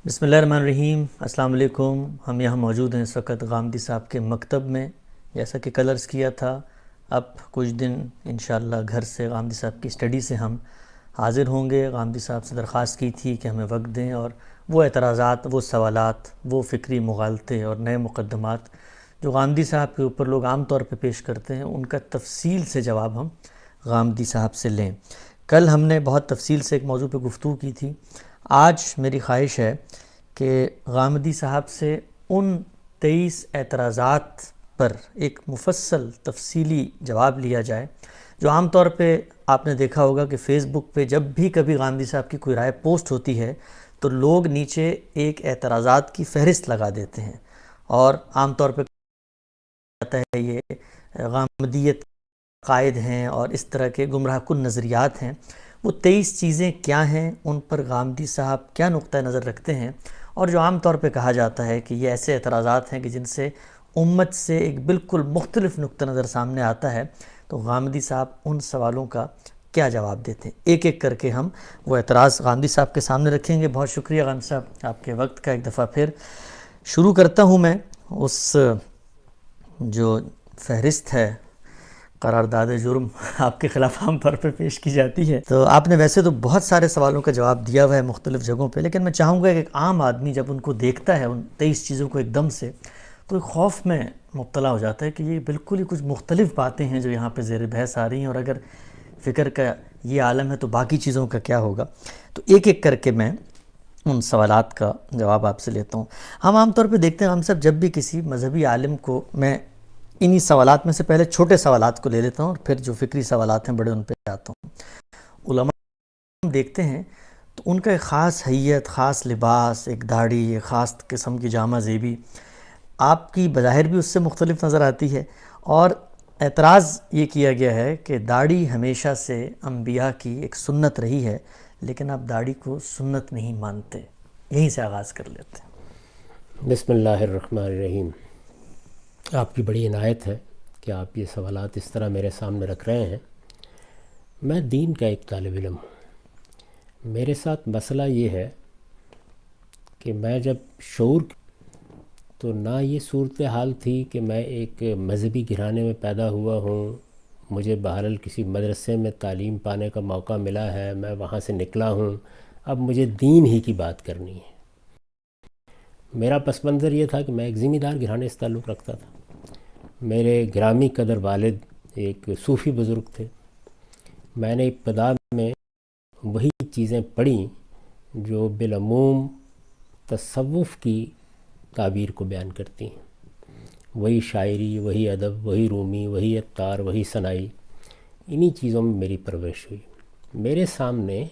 بسم اللہ الرحمن الرحیم۔ السلام علیکم۔ ہم یہاں موجود ہیں اس وقت غامدی صاحب کے مکتب میں، جیسا کہ کل عرض کیا تھا۔ اب کچھ دن انشاءاللہ گھر سے غامدی صاحب کی اسٹڈی سے ہم حاضر ہوں گے۔ غامدی صاحب سے درخواست کی تھی کہ ہمیں وقت دیں اور وہ اعتراضات، وہ سوالات، وہ فکری مغالطے اور نئے مقدمات جو غامدی صاحب کے اوپر لوگ عام طور پہ پیش کرتے ہیں، ان کا تفصیل سے جواب ہم غامدی صاحب سے لیں۔ کل ہم نے بہت تفصیل سے ایک موضوع پہ گفتگو کی تھی۔ آج میری خواہش ہے کہ غامدی صاحب سے ان 23 اعتراضات پر ایک مفصل تفصیلی جواب لیا جائے جو عام طور پہ آپ نے دیکھا ہوگا کہ فیس بک پہ جب بھی کبھی غامدی صاحب کی کوئی رائے پوسٹ ہوتی ہے تو لوگ نیچے ایک اعتراضات کی فہرست لگا دیتے ہیں، اور عام طور پہ جاتا ہے یہ غامدیت قائد ہیں اور اس طرح کے گمراہ کن نظریات ہیں۔ وہ 23 چیزیں کیا ہیں، ان پر غامدی صاحب کیا نقطہ نظر رکھتے ہیں، اور جو عام طور پہ کہا جاتا ہے کہ یہ ایسے اعتراضات ہیں کہ جن سے امت سے ایک بالکل مختلف نقطہ نظر سامنے آتا ہے، تو غامدی صاحب ان سوالوں کا کیا جواب دیتے ہیں۔ ایک ایک کر کے ہم وہ اعتراض غامدی صاحب کے سامنے رکھیں گے۔ بہت شکریہ غامدی صاحب آپ کے وقت کا۔ ایک دفعہ پھر شروع کرتا ہوں میں اس جو فہرست ہے قرارداد جرم آپ کے خلاف عام طور پہ پیش کی جاتی ہے۔ تو آپ نے ویسے تو بہت سارے سوالوں کا جواب دیا ہوا ہے مختلف جگہوں پہ، لیکن میں چاہوں گا کہ ایک عام آدمی جب ان کو دیکھتا ہے ان 23 چیزوں کو ایک دم سے، تو ایک خوف میں مبتلا ہو جاتا ہے کہ یہ بالکل ہی کچھ مختلف باتیں ہیں جو یہاں پہ زیر بحث آ رہی ہیں، اور اگر فکر کا یہ عالم ہے تو باقی چیزوں کا کیا ہوگا۔ تو ایک ایک کر کے میں ان سوالات کا جواب آپ سے لیتا ہوں۔ ہم عام طور پہ دیکھتے ہیں ہم سب جب بھی کسی مذہبی عالم کو، میں انہی سوالات میں سے پہلے چھوٹے سوالات کو لے لیتا ہوں اور پھر جو فکری سوالات ہیں بڑے ان پہ آتا ہوں۔ علماء ہم دیکھتے ہیں تو ان کا ایک خاص حیت، خاص لباس، ایک داڑھی، ایک خاص قسم کی جامہ زیبی آپ کی بظاہر بھی اس سے مختلف نظر آتی ہے، اور اعتراض یہ کیا گیا ہے کہ داڑھی ہمیشہ سے انبیاء کی ایک سنت رہی ہے، لیکن آپ داڑھی کو سنت نہیں مانتے۔ یہیں سے آغاز کر لیتے ہیں۔ بسم اللہ الرحمن الرحیم۔ آپ کی بڑی عنایت ہے کہ آپ یہ سوالات اس طرح میرے سامنے رکھ رہے ہیں۔ میں دین کا ایک طالب علم ہوں۔ میرے ساتھ مسئلہ یہ ہے کہ میں جب شعور تو نہ یہ صورتحال تھی کہ میں ایک مذہبی گھرانے میں پیدا ہوا ہوں، مجھے بہرحال کسی مدرسے میں تعلیم پانے کا موقع ملا ہے، میں وہاں سے نکلا ہوں، اب مجھے دین ہی کی بات کرنی ہے۔ میرا پس منظر یہ تھا کہ میں ایک ذمہ دار گھرانے سے تعلق رکھتا تھا۔ میرے گرامی قدر والد ایک صوفی بزرگ تھے۔ میں نے ابتدا میں وہی چیزیں پڑھیں جو بالعموم تصوف کی تعبیر کو بیان کرتی ہیں، وہی شاعری، وہی ادب، وہی رومی، وہی عطار، وہی ثنائی، انہی چیزوں میں میری پرورش ہوئی۔ میرے سامنے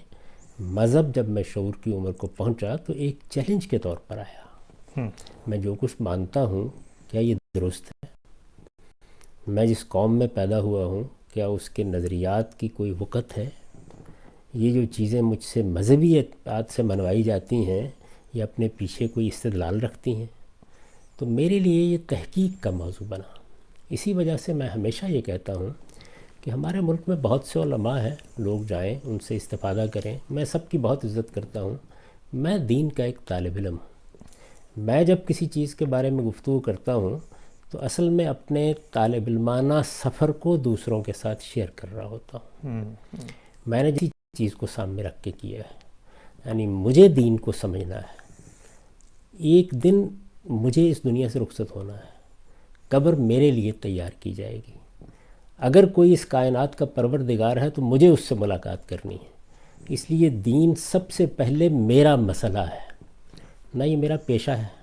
مذہب جب میں شعور کی عمر کو پہنچا تو ایک چیلنج کے طور پر آیا۔ میں جو کچھ مانتا ہوں کیا یہ درست ہے؟ میں جس قوم میں پیدا ہوا ہوں کیا اس کے نظریات کی کوئی وقت ہے؟ یہ جو چیزیں مجھ سے مذہبی اعتقاد سے منوائی جاتی ہیں یہ اپنے پیچھے کوئی استدلال رکھتی ہیں؟ تو میرے لیے یہ تحقیق کا موضوع بنا۔ اسی وجہ سے میں ہمیشہ یہ کہتا ہوں کہ ہمارے ملک میں بہت سے علماء ہیں، لوگ جائیں ان سے استفادہ کریں، میں سب کی بہت عزت کرتا ہوں۔ میں دین کا ایک طالب علم ہوں۔ میں جب کسی چیز کے بارے میں گفتگو کرتا ہوں تو اصل میں اپنے طالب علمانہ سفر کو دوسروں کے ساتھ شیئر کر رہا ہوتا ہوں۔ میں نے جس چیز کو سامنے رکھ کے کیا ہے، یعنی مجھے دین کو سمجھنا ہے۔ ایک دن مجھے اس دنیا سے رخصت ہونا ہے، قبر میرے لیے تیار کی جائے گی۔ اگر کوئی اس کائنات کا پروردگار ہے تو مجھے اس سے ملاقات کرنی ہے۔ اس لیے دین سب سے پہلے میرا مسئلہ ہے، نہ یہ میرا پیشہ ہے،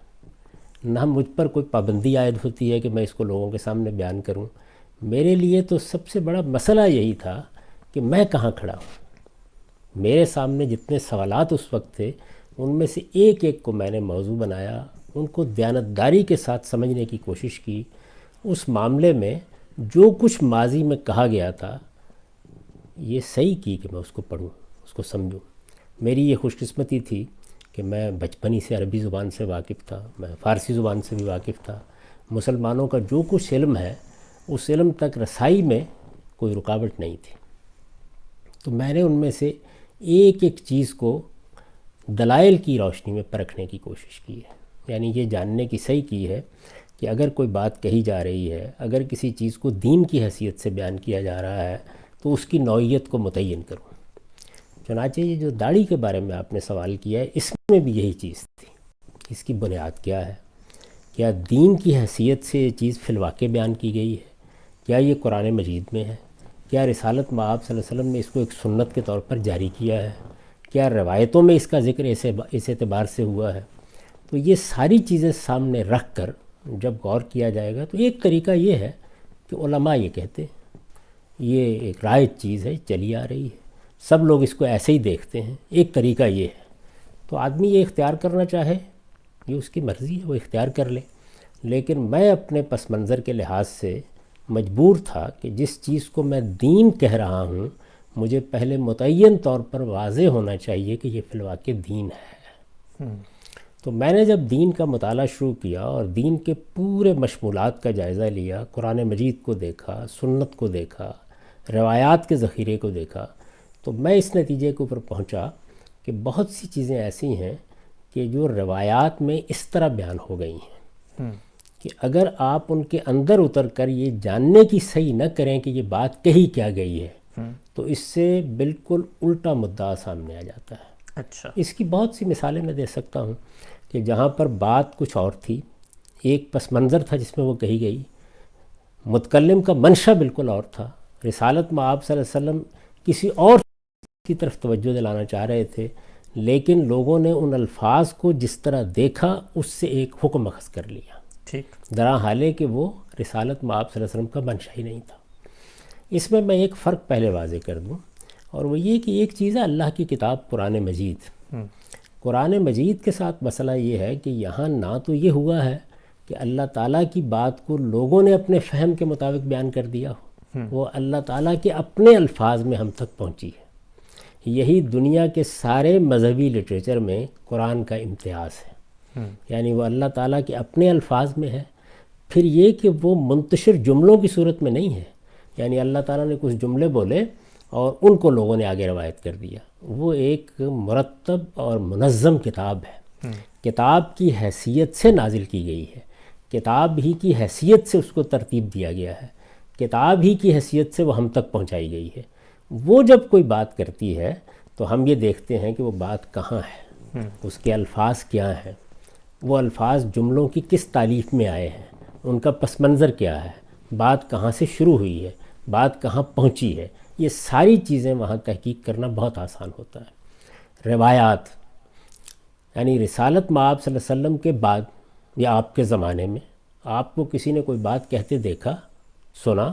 نہ مجھ پر کوئی پابندی عائد ہوتی ہے کہ میں اس کو لوگوں کے سامنے بیان کروں۔ میرے لیے تو سب سے بڑا مسئلہ یہی تھا کہ میں کہاں کھڑا ہوں۔ میرے سامنے جتنے سوالات اس وقت تھے ان میں سے ایک ایک کو میں نے موضوع بنایا، ان کو دیانتداری کے ساتھ سمجھنے کی کوشش کی۔ اس معاملے میں جو کچھ ماضی میں کہا گیا تھا یہ صحیح کی کہ میں اس کو پڑھوں، اس کو سمجھوں۔ میری یہ خوش قسمتی تھی کہ میں بچپنی سے عربی زبان سے واقف تھا، میں فارسی زبان سے بھی واقف تھا۔ مسلمانوں کا جو کچھ علم ہے اس علم تک رسائی میں کوئی رکاوٹ نہیں تھی۔ تو میں نے ان میں سے ایک ایک چیز کو دلائل کی روشنی میں پرکھنے کی کوشش کی ہے، یعنی یہ جاننے کی صحیح کی ہے کہ اگر کوئی بات کہی جا رہی ہے، اگر کسی چیز کو دین کی حیثیت سے بیان کیا جا رہا ہے تو اس کی نوعیت کو متعین کروں۔ چنانچہ یہ جو داڑھی کے بارے میں آپ نے سوال کیا ہے، اس میں بھی یہی چیز تھی۔ اس کی بنیاد کیا ہے؟ کیا دین کی حیثیت سے یہ چیز فی الواقع بیان کی گئی ہے؟ کیا یہ قرآن مجید میں ہے؟ کیا رسالت مآب صلی اللہ علیہ وسلم نے اس کو ایک سنت کے طور پر جاری کیا ہے؟ کیا روایتوں میں اس کا ذکر اس اعتبار سے ہوا ہے؟ تو یہ ساری چیزیں سامنے رکھ کر جب غور کیا جائے گا تو ایک طریقہ یہ ہے کہ علماء یہ کہتے ہیں، یہ ایک رائج چیز ہے، چلی آ رہی ہے، سب لوگ اس کو ایسے ہی دیکھتے ہیں، ایک طریقہ یہ ہے۔ تو آدمی یہ اختیار کرنا چاہے، یہ اس کی مرضی ہے، وہ اختیار کر لے، لیکن میں اپنے پس منظر کے لحاظ سے مجبور تھا کہ جس چیز کو میں دین کہہ رہا ہوں مجھے پہلے متعین طور پر واضح ہونا چاہیے کہ یہ فی الواقع دین ہے۔ تو میں نے جب دین کا مطالعہ شروع کیا اور دین کے پورے مشمولات کا جائزہ لیا، قرآن مجید کو دیکھا، سنت کو دیکھا، روایات کے ذخیرے کو دیکھا، تو میں اس نتیجے کے اوپر پہنچا کہ بہت سی چیزیں ایسی ہیں کہ جو روایات میں اس طرح بیان ہو گئی ہیں کہ اگر آپ ان کے اندر اتر کر یہ جاننے کی صحیح نہ کریں کہ یہ بات کہی کیا گئی ہے تو اس سے بالکل الٹا مدعا سامنے آ جاتا ہے۔ اچھا، اس کی بہت سی مثالیں میں دے سکتا ہوں کہ جہاں پر بات کچھ اور تھی، ایک پس منظر تھا جس میں وہ کہی گئی، متکلم کا منشا بالکل اور تھا، رسالت مآب صلی اللہ علیہ وسلم کسی اور کی طرف توجہ دلانا چاہ رہے تھے، لیکن لوگوں نے ان الفاظ کو جس طرح دیکھا اس سے ایک حکم اخذ کر لیا، ٹھیک، درا حالے کہ وہ رسالت مآب صلی اللہ علیہ وسلم کا منشا ہی نہیں تھا۔ اس میں ایک فرق پہلے واضح کر دوں، اور وہ یہ کہ ایک چیز ہے اللہ کی کتاب قرآن مجید۔ قرآن مجید کے ساتھ مسئلہ یہ ہے کہ یہاں نہ تو یہ ہوا ہے کہ اللہ تعالیٰ کی بات کو لوگوں نے اپنے فہم کے مطابق بیان کر دیا ہو، وہ اللہ تعالیٰ کے اپنے الفاظ میں ہم تک پہنچی ہے۔ یہی دنیا کے سارے مذہبی لٹریچر میں قرآن کا امتیاز ہے، یعنی وہ اللہ تعالیٰ کے اپنے الفاظ میں ہے، پھر یہ کہ وہ منتشر جملوں کی صورت میں نہیں ہے، یعنی اللہ تعالیٰ نے کچھ جملے بولے اور ان کو لوگوں نے آگے روایت کر دیا۔ وہ ایک مرتب اور منظم کتاب ہے، کتاب کی حیثیت سے نازل کی گئی ہے، کتاب ہی کی حیثیت سے اس کو ترتیب دیا گیا ہے، کتاب ہی کی حیثیت سے وہ ہم تک پہنچائی گئی ہے۔ وہ جب کوئی بات کرتی ہے تو ہم یہ دیکھتے ہیں کہ وہ بات کہاں ہے، اس کے الفاظ کیا ہیں، وہ الفاظ جملوں کی کس تالیف میں آئے ہیں، ان کا پس منظر کیا ہے، بات کہاں سے شروع ہوئی ہے، بات کہاں پہنچی ہے، یہ ساری چیزیں وہاں تحقیق کرنا بہت آسان ہوتا ہے۔ روایات یعنی رسالت مآب صلی اللہ علیہ وسلم کے بعد یا آپ کے زمانے میں آپ کو کسی نے کوئی بات کہتے دیکھا، سنا،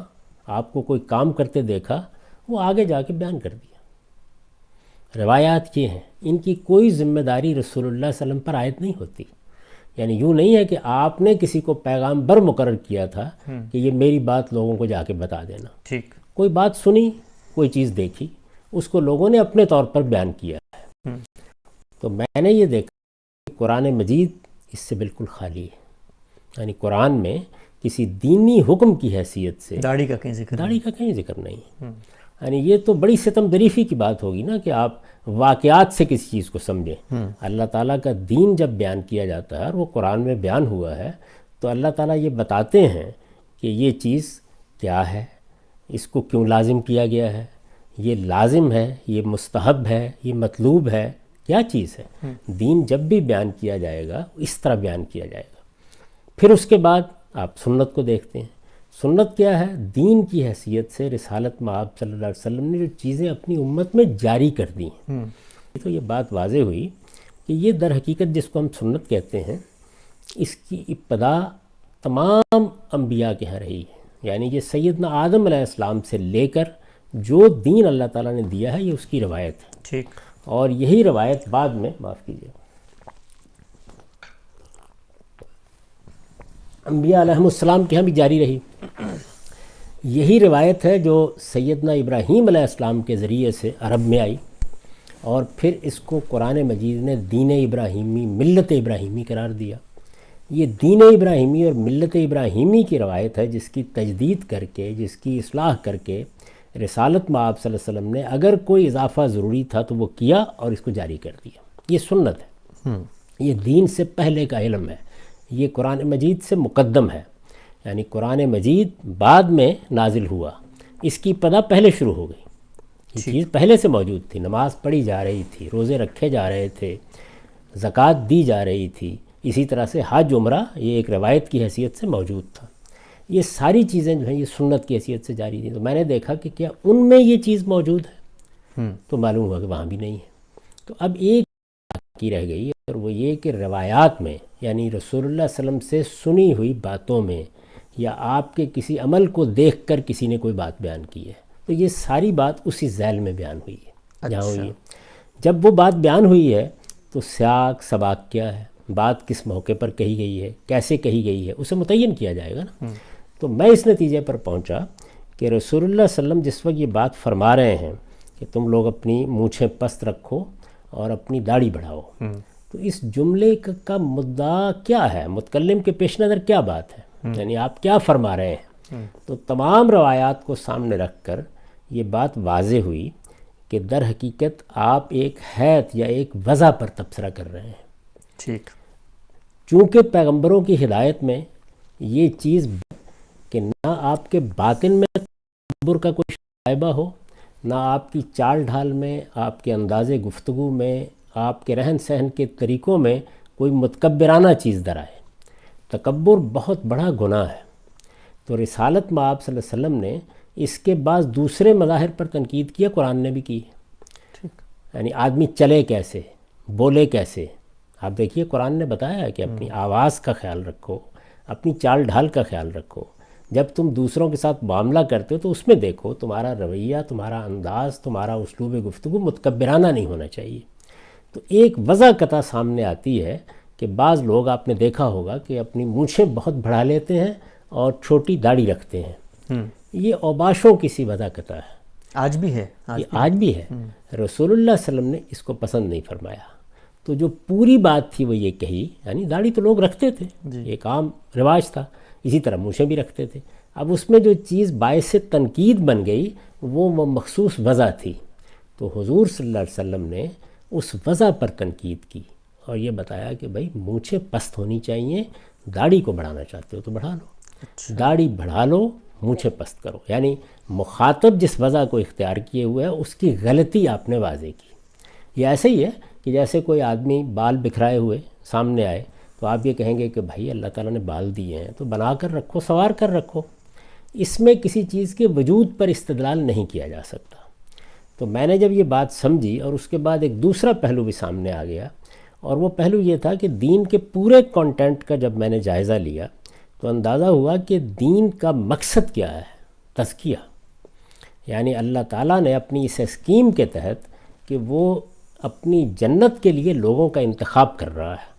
آپ کو کوئی کام کرتے دیکھا، وہ آگے جا کے بیان کر دیا۔ روایات یہ ہیں، ان کی کوئی ذمہ داری رسول اللہ صلی اللہ علیہ وسلم پر عائد نہیں ہوتی، یعنی یوں نہیں ہے کہ آپ نے کسی کو پیغام بر مقرر کیا تھا کہ یہ میری بات لوگوں کو جا کے بتا دینا۔ ٹھیک، کوئی بات سنی، کوئی چیز دیکھی، اس کو لوگوں نے اپنے طور پر بیان کیا ہے۔ تو میں نے یہ دیکھا کہ قرآن مجید اس سے بالکل خالی ہے، یعنی قرآن میں کسی دینی حکم کی حیثیت سے داڑھی کا کہیں ذکر نہیں۔ یعنی یہ تو بڑی ستم دریفی کی بات ہوگی نا کہ آپ واقعات سے کسی چیز کو سمجھیں۔ اللہ تعالیٰ کا دین جب بیان کیا جاتا ہے اور وہ قرآن میں بیان ہوا ہے تو اللہ تعالیٰ یہ بتاتے ہیں کہ یہ چیز کیا ہے، اس کو کیوں لازم کیا گیا ہے، یہ لازم ہے، یہ مستحب ہے، یہ مطلوب ہے، کیا چیز ہے۔ دین جب بھی بیان کیا جائے گا اس طرح بیان کیا جائے گا۔ پھر اس کے بعد آپ سنت کو دیکھتے ہیں، سنت کیا ہے؟ دین کی حیثیت سے رسالت مآب صلی اللہ علیہ وسلم نے جو چیزیں اپنی امت میں جاری کر دی ہیں۔ تو یہ بات واضح ہوئی کہ یہ در حقیقت جس کو ہم سنت کہتے ہیں، اس کی ابتدا تمام انبیاء کے ہاں رہی ہے، یعنی یہ سیدنا آدم علیہ السلام سے لے کر جو دین اللہ تعالیٰ نے دیا ہے یہ اس کی روایت ہے۔ ٹھیک، اور یہی روایت بعد میں، معاف کیجیے، انبیاء علیہم السلام کے ہاں بھی جاری رہی۔ یہی روایت ہے جو سیدنا ابراہیم علیہ السلام کے ذریعے سے عرب میں آئی، اور پھر اس کو قرآن مجید نے دین ابراہیمی، ملت ابراہیمی قرار دیا۔ یہ دین ابراہیمی اور ملت ابراہیمی کی روایت ہے جس کی تجدید کر کے، جس کی اصلاح کر کے رسالت مآب صلی اللہ علیہ وسلم نے اگر کوئی اضافہ ضروری تھا تو وہ کیا اور اس کو جاری کر دیا۔ یہ سنت ہے، یہ دین سے پہلے کا علم ہے، یہ قرآن مجید سے مقدم ہے، یعنی قرآن مجید بعد میں نازل ہوا، اس کی ابتدا پہلے شروع ہو گئی، یہ چیز پہلے سے موجود تھی، نماز پڑھی جا رہی تھی، روزے رکھے جا رہے تھے، زکوٰۃ دی جا رہی تھی، اسی طرح سے حج عمرہ یہ ایک روایت کی حیثیت سے موجود تھا، یہ ساری چیزیں جو ہیں یہ سنت کی حیثیت سے جاری تھیں۔ تو میں نے دیکھا کہ کیا ان میں یہ چیز موجود ہے، تو معلوم ہوا کہ وہاں بھی نہیں ہے۔ تو اب ایک کی رہ گئی، اور وہ یہ کہ روایات میں، یعنی رسول اللہ صلی اللہ علیہ وسلم سے سنی ہوئی باتوں میں، یا آپ کے کسی عمل کو دیکھ کر کسی نے کوئی بات بیان کی ہے، تو یہ ساری بات اسی ذیل میں بیان ہوئی ہے جہاں ہوئی ہے۔ جب وہ بات بیان ہوئی ہے تو سیاق سباق کیا ہے، بات کس موقع پر کہی گئی ہے، کیسے کہی گئی ہے، اسے متعین کیا جائے گا نا۔ تو میں اس نتیجے پر پہنچا کہ رسول اللہ صلی اللہ علیہ وسلم جس وقت یہ بات فرما رہے ہیں کہ تم لوگ اپنی مونچھیں پست رکھو اور اپنی داڑھی بڑھاؤ، تو اس جملے کا مدعا کیا ہے، متکلم کے پیش نظر کیا بات ہے، یعنی آپ کیا فرما رہے ہیں۔ تو تمام روایات کو سامنے رکھ کر یہ بات واضح ہوئی کہ در حقیقت آپ ایک حیت یا ایک وضع پر تبصرہ کر رہے ہیں۔ ٹھیک، چونکہ پیغمبروں کی ہدایت میں یہ چیز کہ نہ آپ کے باطن میں تکبر کا کوئی شائبہ ہو، نہ آپ کی چال ڈھال میں، آپ کے انداز گفتگو میں، آپ کے رہن سہن کے طریقوں میں کوئی متکبرانہ چیز در آئے۔ تکبر بہت بڑا گناہ ہے، تو رسالت میں آپ صلی اللہ علیہ وسلم نے اس کے بعد دوسرے مظاہر پر تنقید کیا، قرآن نے بھی کی ہے، یعنی آدمی چلے کیسے، بولے کیسے۔ آپ دیکھیے قرآن نے بتایا ہے کہ اپنی آواز کا خیال رکھو، اپنی چال ڈھال کا خیال رکھو، جب تم دوسروں کے ساتھ معاملہ کرتے ہو تو اس میں دیکھو تمہارا رویہ، تمہارا انداز، تمہارا اسلوب گفتگو متکبرانہ نہیں ہونا چاہیے۔ تو ایک وضع قطع سامنے آتی ہے کہ بعض لوگ آپ نے دیکھا ہوگا کہ اپنی مونچھیں بہت بڑھا لیتے ہیں اور چھوٹی داڑھی رکھتے ہیں، یہ اوباشوں کی سی وضع قطع ہے، آج بھی ہے، یہ آج بھی ہے۔ رسول اللہ صلی اللہ علیہ وسلم نے اس کو پسند نہیں فرمایا، تو جو پوری بات تھی وہ یہ کہی، یعنی داڑھی تو لوگ رکھتے تھے، ایک عام رواج تھا، اسی طرح مونچھیں بھی رکھتے تھے۔ اب اس میں جو چیز باعث تنقید بن گئی وہ مخصوص وضع تھی، تو حضور صلی اللہ علیہ وسلم نے اس وضع پر تنقید کی اور یہ بتایا کہ بھائی مونچھیں پست ہونی چاہیے، داڑھی کو بڑھانا چاہتے ہو تو بڑھا لو، داڑھی بڑھا لو، مونچھیں پست کرو، یعنی مخاطب جس وضع کو اختیار کیے ہوئے ہے اس کی غلطی آپ نے واضح کی۔ یہ ایسے ہی ہے کہ جیسے کوئی آدمی بال بکھرائے ہوئے سامنے آئے تو آپ یہ کہیں گے کہ بھائی اللہ تعالیٰ نے بال دیے ہیں تو بنا کر رکھو، سنوار کر رکھو، اس میں کسی چیز کے وجود پر استدلال نہیں کیا جا سکتا۔ تو میں نے جب یہ بات سمجھی اور اس کے بعد ایک دوسرا پہلو بھی سامنے آ گیا، اور وہ پہلو یہ تھا کہ دین کے پورے کانٹینٹ کا جب میں نے جائزہ لیا تو اندازہ ہوا کہ دین کا مقصد کیا ہے، تزکیہ، یعنی اللہ تعالیٰ نے اپنی اس اسکیم کے تحت کہ وہ اپنی جنت کے لیے لوگوں کا انتخاب کر رہا ہے،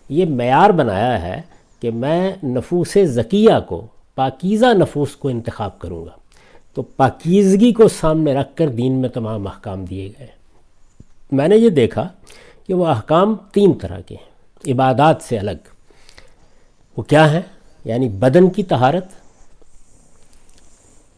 یہ معیار بنایا ہے کہ میں نفوس زکیہ کو، پاکیزہ نفوس کو انتخاب کروں گا، تو پاکیزگی کو سامنے رکھ کر دین میں تمام احکام دیے گئے۔ میں نے یہ دیکھا کہ وہ احکام تین طرح کے ہیں عبادات سے الگ۔ وہ کیا ہیں؟ یعنی بدن کی طہارت،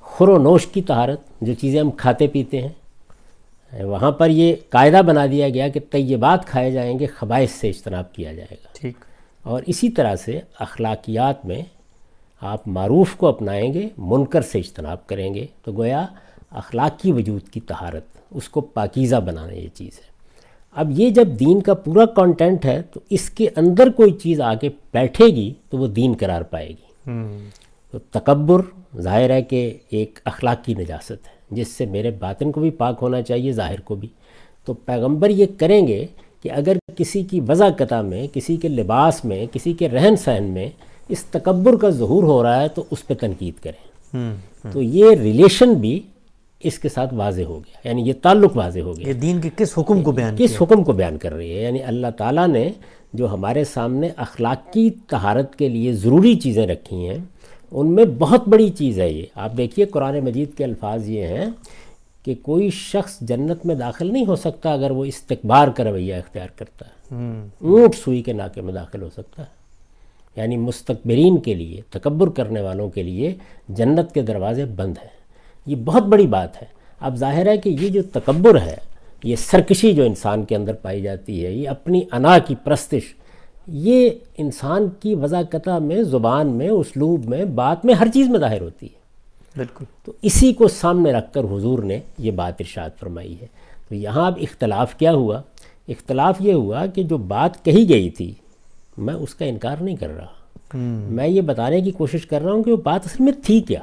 خور و نوش کی طہارت، جو چیزیں ہم کھاتے پیتے ہیں، وہاں پر یہ قاعدہ بنا دیا گیا کہ طیبات کھائے جائیں گے، خبائث سے اجتناب کیا جائے گا۔ ٹھیک، اور اسی طرح سے اخلاقیات میں آپ معروف کو اپنائیں گے، منکر سے اجتناب کریں گے، تو گویا اخلاقی وجود کی طہارت، اس کو پاکیزہ بنانا یہ چیز ہے۔ اب یہ جب دین کا پورا کانٹینٹ ہے تو اس کے اندر کوئی چیز آگے بیٹھے گی تو وہ دین قرار پائے گی۔ تو تکبر ظاہر ہے کہ ایک اخلاقی نجاست ہے جس سے میرے باطن کو بھی پاک ہونا چاہیے، ظاہر کو بھی۔ تو پیغمبر یہ کریں گے کہ اگر کسی کی وضع قطع میں، کسی کے لباس میں، کسی کے رہن سہن میں اس تکبر کا ظہور ہو رہا ہے تو اس پہ تنقید کریں۔ تو یہ ریلیشن بھی اس کے ساتھ واضح ہو گیا، یعنی یہ تعلق واضح ہو گیا، یہ دین کے کس حکم کو بیان کس حکم کو بیان کر رہی ہے۔ یعنی اللہ تعالیٰ نے جو ہمارے سامنے اخلاقی طہارت کے لیے ضروری چیزیں رکھی ہیں ان میں بہت بڑی چیز ہے یہ۔ آپ دیکھیے قرآن مجید کے الفاظ یہ ہیں کہ کوئی شخص جنت میں داخل نہیں ہو سکتا اگر وہ استکبار کا رویہ اختیار کرتا ہے، اونٹ سوئی کے ناکے میں داخل ہو سکتا ہے۔ یعنی مستکبرین کے لیے، تکبر کرنے والوں کے لیے جنت کے دروازے بند ہیں، یہ بہت بڑی بات ہے۔ اب ظاہر ہے کہ یہ جو تکبر ہے یہ سرکشی جو انسان کے اندر پائی جاتی ہے، یہ اپنی انا کی پرستش، یہ انسان کی وضاقتہ میں، زبان میں، اسلوب میں، بات میں، ہر چیز میں ظاہر ہوتی ہے۔ بالکل۔ تو اسی کو سامنے رکھ کر حضور نے یہ بات ارشاد فرمائی ہے۔ تو یہاں اب اختلاف کیا ہوا؟ اختلاف یہ ہوا کہ جو بات کہی گئی تھی میں اس کا انکار نہیں کر رہا، میں یہ بتانے کی کوشش کر رہا ہوں کہ وہ بات اصل میں تھی کیا،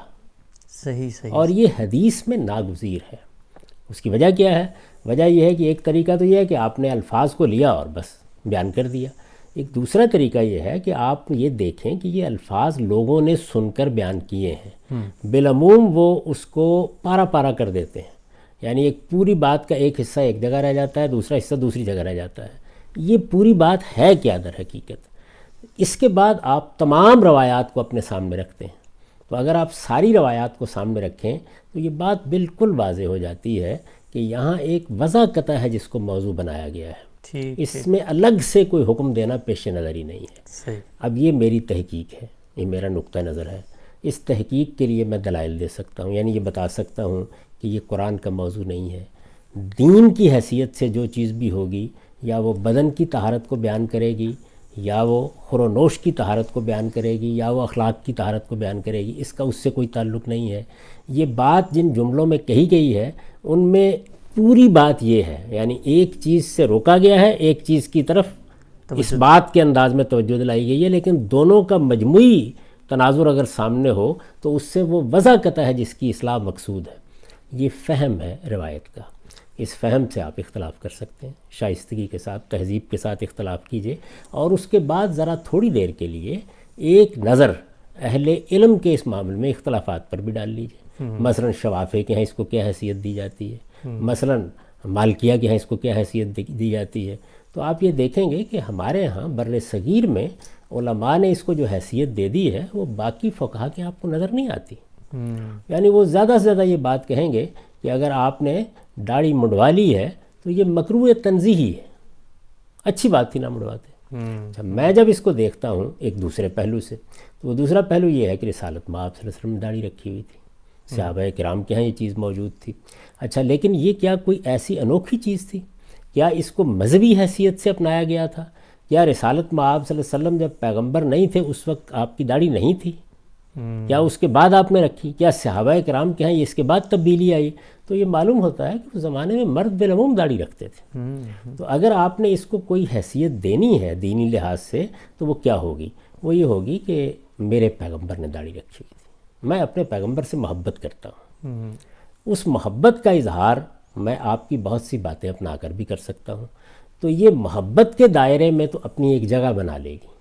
صحیح۔ اور یہ حدیث میں ناگزیر ہے۔ اس کی وجہ کیا ہے؟ وجہ یہ ہے کہ ایک طریقہ تو یہ ہے کہ آپ نے الفاظ کو لیا اور بس بیان کر دیا، ایک دوسرا طریقہ یہ ہے کہ آپ یہ دیکھیں کہ یہ الفاظ لوگوں نے سن کر بیان کیے ہیں، بالعموم وہ اس کو پارا پارا کر دیتے ہیں، یعنی ایک پوری بات کا ایک حصہ ایک جگہ رہ جاتا ہے، دوسرا حصہ دوسری جگہ رہ جاتا ہے۔ یہ پوری بات ہے کیا در حقیقت؟ اس کے بعد آپ تمام روایات کو اپنے سامنے رکھتے ہیں، تو اگر آپ ساری روایات کو سامنے رکھیں تو یہ بات بالکل واضح ہو جاتی ہے کہ یہاں ایک وضع قطع ہے جس کو موضوع بنایا گیا ہے، اس میں الگ سے کوئی حکم دینا پیش نظر ہی نہیں ہے۔ اب یہ میری تحقیق ہے، یہ میرا نقطہ نظر ہے، اس تحقیق کے لیے میں دلائل دے سکتا ہوں، یعنی یہ بتا سکتا ہوں کہ یہ قرآن کا موضوع نہیں ہے۔ دین کی حیثیت سے جو چیز بھی ہوگی، یا وہ بدن کی طہارت کو بیان کرے گی، یا وہ خور و نوش کی طہارت کو بیان کرے گی، یا وہ اخلاق کی طہارت کو بیان کرے گی، اس کا اس سے کوئی تعلق نہیں ہے۔ یہ بات جن جملوں میں کہی گئی ہے ان میں پوری بات یہ ہے، یعنی ایک چیز سے روکا گیا ہے، ایک چیز کی طرف اس بات کے انداز میں توجہ دلائی گئی ہے، لیکن دونوں کا مجموعی تناظر اگر سامنے ہو تو اس سے وہ وضع قطع ہے جس کی اصلاح مقصود ہے۔ یہ فہم ہے روایت کا، اس فہم سے آپ اختلاف کر سکتے ہیں، شائستگی کے ساتھ، تہذیب کے ساتھ اختلاف کیجئے، اور اس کے بعد ذرا تھوڑی دیر کے لیے ایک نظر اہل علم کے اس معاملے میں اختلافات پر بھی ڈال لیجئے۔ مثلا شوافع کے ہیں اس کو کیا حیثیت دی جاتی ہے، مثلا مالکیہ کے ہیں اس کو کیا حیثیت دی جاتی ہے، تو آپ یہ دیکھیں گے کہ ہمارے ہاں بر صغیر میں علماء نے اس کو جو حیثیت دے دی ہے وہ باقی فقہا کے آپ کو نظر نہیں آتی۔ یعنی وہ زیادہ سے زیادہ یہ بات کہیں گے کہ اگر آپ نے داڑھی منڈوا لی ہے تو یہ مکروہ تنزیہی ہے، اچھی بات تھی نہ منڈواتے۔ میں جب اس کو دیکھتا ہوں ایک دوسرے پہلو سے، تو وہ دوسرا پہلو یہ ہے کہ رسالت میں آپ صلی اللہ علیہ وسلم نے داڑھی رکھی ہوئی تھی، صحابہ کرام کے ہاں یہ چیز موجود تھی۔ اچھا، لیکن یہ کیا کوئی ایسی انوکھی چیز تھی؟ کیا اس کو مذہبی حیثیت سے اپنایا گیا تھا؟ کیا رسالت میں آپ صلی اللہ علیہ وسلم جب پیغمبر نہیں تھے اس وقت آپ کی داڑھی نہیں تھی؟ کیا اس کے بعد آپ نے رکھی؟ کیا صحابہ کرام کے ہاں اس کے بعد تبدیلی آئی؟ تو یہ معلوم ہوتا ہے کہ اس زمانے میں مرد بالعموم داڑھی رکھتے تھے۔ تو اگر آپ نے اس کو کوئی حیثیت دینی ہے دینی لحاظ سے تو وہ کیا ہوگی؟ وہ یہ ہوگی کہ میرے پیغمبر نے داڑھی رکھی ہوئی تھی، میں اپنے پیغمبر سے محبت کرتا ہوں، اس محبت کا اظہار میں آپ کی بہت سی باتیں اپنا کر بھی کر سکتا ہوں، تو یہ محبت کے دائرے میں تو اپنی ایک جگہ بنا لے گی۔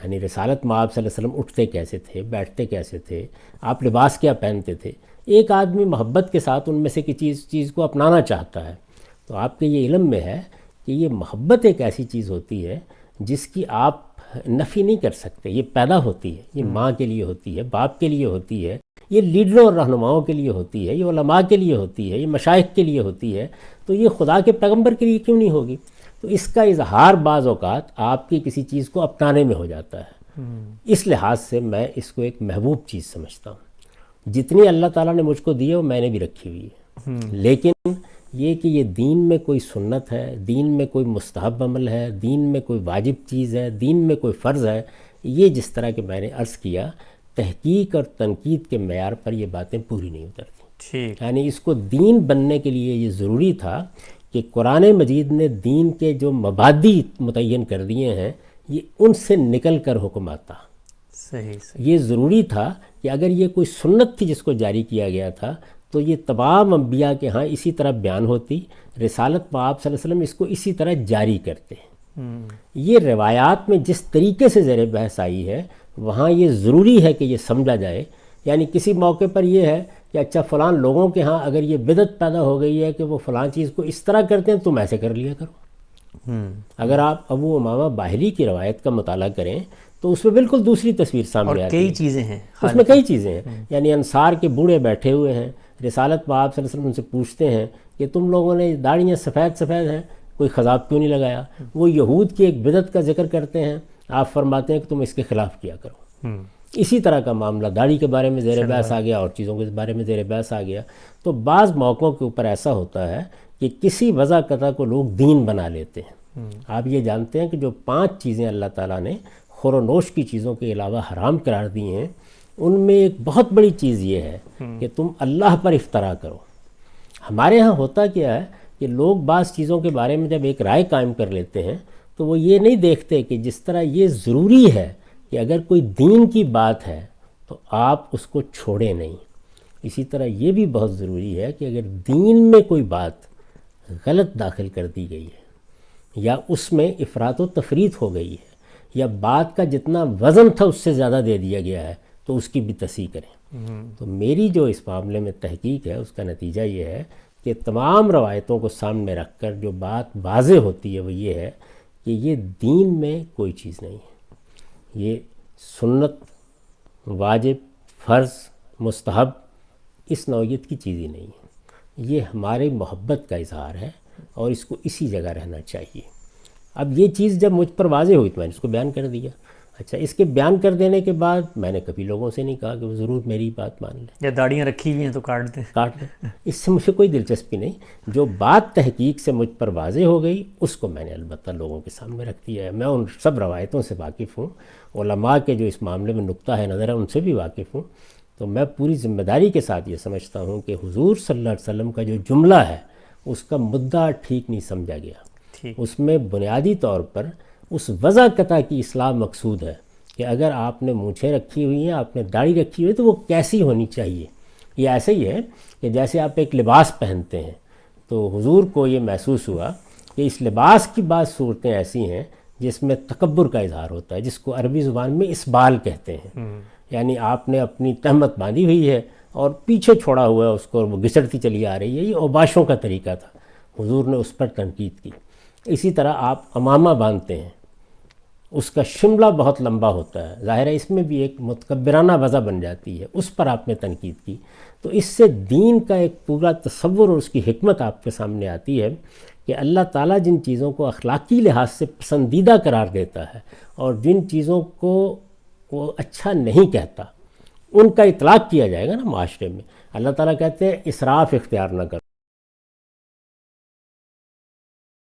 یعنی رسالت میں آپ صلی اللہ علیہ وسلم اٹھتے کیسے تھے، بیٹھتے کیسے تھے، آپ لباس کیا پہنتے تھے، ایک آدمی محبت کے ساتھ ان میں سے کسی چیز کو اپنانا چاہتا ہے، تو آپ کے یہ علم میں ہے کہ یہ محبت ایک ایسی چیز ہوتی ہے جس کی آپ نفی نہیں کر سکتے، یہ پیدا ہوتی ہے، یہ ماں کے لیے ہوتی ہے، باپ کے لیے ہوتی ہے، یہ لیڈروں اور رہنماؤں کے لیے ہوتی ہے، یہ علماء کے لیے ہوتی ہے، یہ مشائخ کے لیے ہوتی ہے، تو یہ خدا کے پیغمبر کے لیے کیوں نہیں ہوگی؟ تو اس کا اظہار بعض اوقات آپ کی کسی چیز کو اپنانے میں ہو جاتا ہے۔ اس لحاظ سے میں اس کو ایک محبوب چیز سمجھتا ہوں، جتنی اللہ تعالیٰ نے مجھ کو دی ہے وہ میں نے بھی رکھی ہوئی ہے، لیکن یہ کہ یہ دین میں کوئی سنت ہے، دین میں کوئی مستحب عمل ہے، دین میں کوئی واجب چیز ہے، دین میں کوئی فرض ہے، یہ جس طرح کہ میں نے عرض کیا تحقیق اور تنقید کے معیار پر یہ باتیں پوری نہیں اترتی۔ یعنی اس کو دین بننے کے لیے یہ ضروری تھا کہ قرآن مجید نے دین کے جو مبادی متعین کر دیے ہیں یہ ان سے نکل کر حکم آتا۔ یہ ضروری تھا کہ اگر یہ کوئی سنت تھی جس کو جاری کیا گیا تھا تو یہ تمام انبیاء کے ہاں اسی طرح بیان ہوتی، رسالت میں آپ صلی اللہ علیہ وسلم اس کو اسی طرح جاری کرتے ہیں۔ یہ روایات میں جس طریقے سے زیر بحث آئی ہے وہاں یہ ضروری ہے کہ یہ سمجھا جائے، یعنی کسی موقع پر یہ ہے کہ اچھا فلان لوگوں کے ہاں اگر یہ بدعت پیدا ہو گئی ہے کہ وہ فلان چیز کو اس طرح کرتے ہیں تم ایسے کر لیا کرو۔ اگر آپ ابو امامہ باہلی کی روایت کا مطالعہ کریں تو اس میں بالکل دوسری تصویر سامنے آتی ہے، کئی چیزیں ہیں اس میں کئی چیزیں ہیں، یعنی انصار کے بوڑھے بیٹھے ہوئے ہیں، رسالت میں آپ صلی اللہ علیہ وسلم ان سے پوچھتے ہیں کہ تم لوگوں نے داڑیاں سفید سفید ہیں، کوئی خضاب کیوں نہیں لگایا؟ وہ یہود کی ایک بدعت کا ذکر کرتے ہیں، آپ فرماتے ہیں کہ تم اس کے خلاف کیا کرو۔ اسی طرح کا معاملہ داڑھی کے بارے میں زیر بحث آ گیا اور چیزوں کے بارے میں زیر بحث آ گیا۔ تو بعض موقعوں کے اوپر ایسا ہوتا ہے کہ کسی وضع قطع کو لوگ دین بنا لیتے ہیں۔ آپ یہ جانتے ہیں کہ جو 5 چیزیں اللہ تعالیٰ نے خور و نوش کی چیزوں کے علاوہ حرام قرار دی ہیں، ان میں ایک بہت بڑی چیز یہ ہے کہ تم اللہ پر افطرا کرو۔ ہمارے ہاں ہوتا کیا ہے کہ لوگ بعض چیزوں کے بارے میں جب ایک رائے قائم کر لیتے ہیں تو وہ یہ نہیں دیکھتے کہ جس طرح یہ ضروری ہے کہ اگر کوئی دین کی بات ہے تو آپ اس کو چھوڑیں نہیں، اسی طرح یہ بھی بہت ضروری ہے کہ اگر دین میں کوئی بات غلط داخل کر دی گئی ہے یا اس میں افراط و تفریط ہو گئی ہے یا بات کا جتنا وزن تھا اس سے زیادہ دے دیا گیا ہے تو اس کی بھی تصحیح کریں۔ تو میری جو اس معاملے میں تحقیق ہے اس کا نتیجہ یہ ہے کہ تمام روایتوں کو سامنے رکھ کر جو بات واضح ہوتی ہے وہ یہ ہے کہ یہ دین میں کوئی چیز نہیں ہے، یہ سنت، واجب، فرض، مستحب اس نوعیت کی چیز ہی نہیں ہے، یہ ہمارے محبت کا اظہار ہے اور اس کو اسی جگہ رہنا چاہیے۔ اب یہ چیز جب مجھ پر واضح ہوئی تو میں نے اس کو بیان کر دیا۔ اچھا، اس کے بیان کر دینے کے بعد میں نے کبھی لوگوں سے نہیں کہا کہ وہ ضرور میری بات مان لیں یا داڑیاں رکھی ہوئی ہیں تو کاٹ دیں، اس سے مجھے کوئی دلچسپی نہیں۔ جو بات تحقیق سے مجھ پر واضح ہو گئی اس کو میں نے البتہ لوگوں کے سامنے رکھ دیا ہے۔ میں ان سب روایتوں سے واقف ہوں، علماء کے جو اس معاملے میں نقطہ ہے نظر ہے ان سے بھی واقف ہوں، تو میں پوری ذمہ داری کے ساتھ یہ سمجھتا ہوں کہ حضور صلی اللہ علیہ وسلم کا جو جملہ ہے اس کا مدعا ٹھیک نہیں سمجھا گیا۔ اس میں بنیادی طور پر اس وضع قطع کی اصلاح مقصود ہے کہ اگر آپ نے مونچھیں رکھی ہوئی ہیں، آپ نے داڑھی رکھی ہوئی ہے تو وہ کیسی ہونی چاہیے۔ یہ ایسے ہی ہے کہ جیسے آپ ایک لباس پہنتے ہیں تو حضور کو یہ محسوس ہوا کہ اس لباس کی بعض صورتیں ایسی ہیں جس میں تکبر کا اظہار ہوتا ہے، جس کو عربی زبان میں اسبال کہتے ہیں، یعنی آپ نے اپنی تہمت باندھی ہوئی ہے اور پیچھے چھوڑا ہوا ہے اس کو، وہ گھسڑتی چلی آ رہی ہے۔ یہ اوباشوں کا طریقہ تھا، حضور نے اس پر تنقید کی۔ اسی طرح آپ امامہ باندھتے ہیں، اس کا شملہ بہت لمبا ہوتا ہے، ظاہر ہے اس میں بھی ایک متکبرانہ وضع بن جاتی ہے، اس پر آپ نے تنقید کی۔ تو اس سے دین کا ایک پورا تصور اور اس کی حکمت آپ کے سامنے آتی ہے کہ اللہ تعالیٰ جن چیزوں کو اخلاقی لحاظ سے پسندیدہ قرار دیتا ہے اور جن چیزوں کو وہ اچھا نہیں کہتا ان کا اطلاق کیا جائے گا نا معاشرے میں۔ اللہ تعالیٰ کہتے ہیں اسراف اختیار نہ کرو،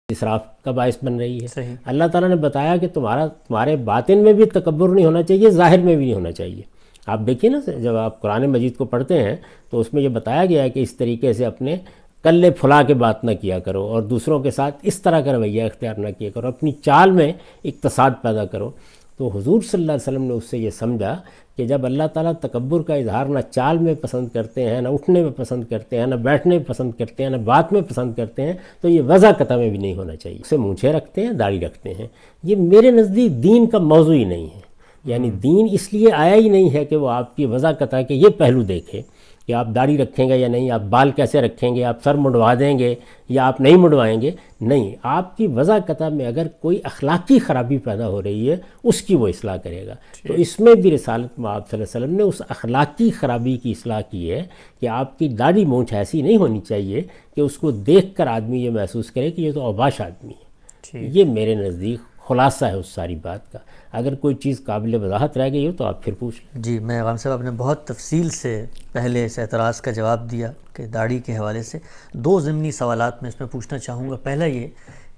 اسراف کا باعث بن رہی ہے۔ صحیح۔ اللہ تعالیٰ نے بتایا کہ تمہارے باطن میں بھی تکبر نہیں ہونا چاہیے، ظاہر میں بھی نہیں ہونا چاہیے۔ آپ دیکھیے نا، جب آپ قرآن مجید کو پڑھتے ہیں تو اس میں یہ بتایا گیا ہے کہ اس طریقے سے اپنے کلے پھلا کے بات نہ کیا کرو اور دوسروں کے ساتھ اس طرح کا رویہ اختیار نہ کیا کرو، اپنی چال میں اقتصاد پیدا کرو۔ تو حضور صلی اللہ علیہ وسلم نے اس سے یہ سمجھا کہ جب اللہ تعالیٰ تکبر کا اظہار نہ چال میں پسند کرتے ہیں، نہ اٹھنے میں پسند کرتے ہیں، نہ بیٹھنے میں پسند کرتے ہیں، نہ بات میں پسند کرتے ہیں، تو یہ وضع قطع میں بھی نہیں ہونا چاہیے۔ اسے مونچھیں رکھتے ہیں، داڑھی رکھتے ہیں، یہ میرے نزدیک دین کا موضوع ہی نہیں ہے۔ یعنی دین اس لیے آیا ہی نہیں ہے کہ وہ آپ کی وضع قطع کے یہ پہلو دیکھے کہ آپ داڑھی رکھیں گے یا نہیں، آپ بال کیسے رکھیں گے، آپ سر منڈوا دیں گے یا آپ نہیں منڈوائیں گے۔ نہیں، آپ کی وضع قطع میں اگر کوئی اخلاقی خرابی پیدا ہو رہی ہے اس کی وہ اصلاح کرے گا۔ تو اس میں بھی رسالت مآب صلی اللہ علیہ وسلم نے اس اخلاقی خرابی کی اصلاح کی ہے کہ آپ کی داڑھی مونچھ ایسی نہیں ہونی چاہیے کہ اس کو دیکھ کر آدمی یہ محسوس کرے کہ یہ تو اوباش آدمی ہے۔ یہ میرے نزدیک خلاصہ ہے اس ساری بات کا۔ اگر کوئی چیز قابل وضاحت رہ گئی ہو تو آپ پھر پوچھ لیں۔ جی، میں غام صاحب آپ نے بہت تفصیل سے پہلے اس اعتراض کا جواب دیا کہ داڑھی کے حوالے سے 2 ضمنی سوالات میں اس میں پوچھنا چاہوں گا۔ پہلا یہ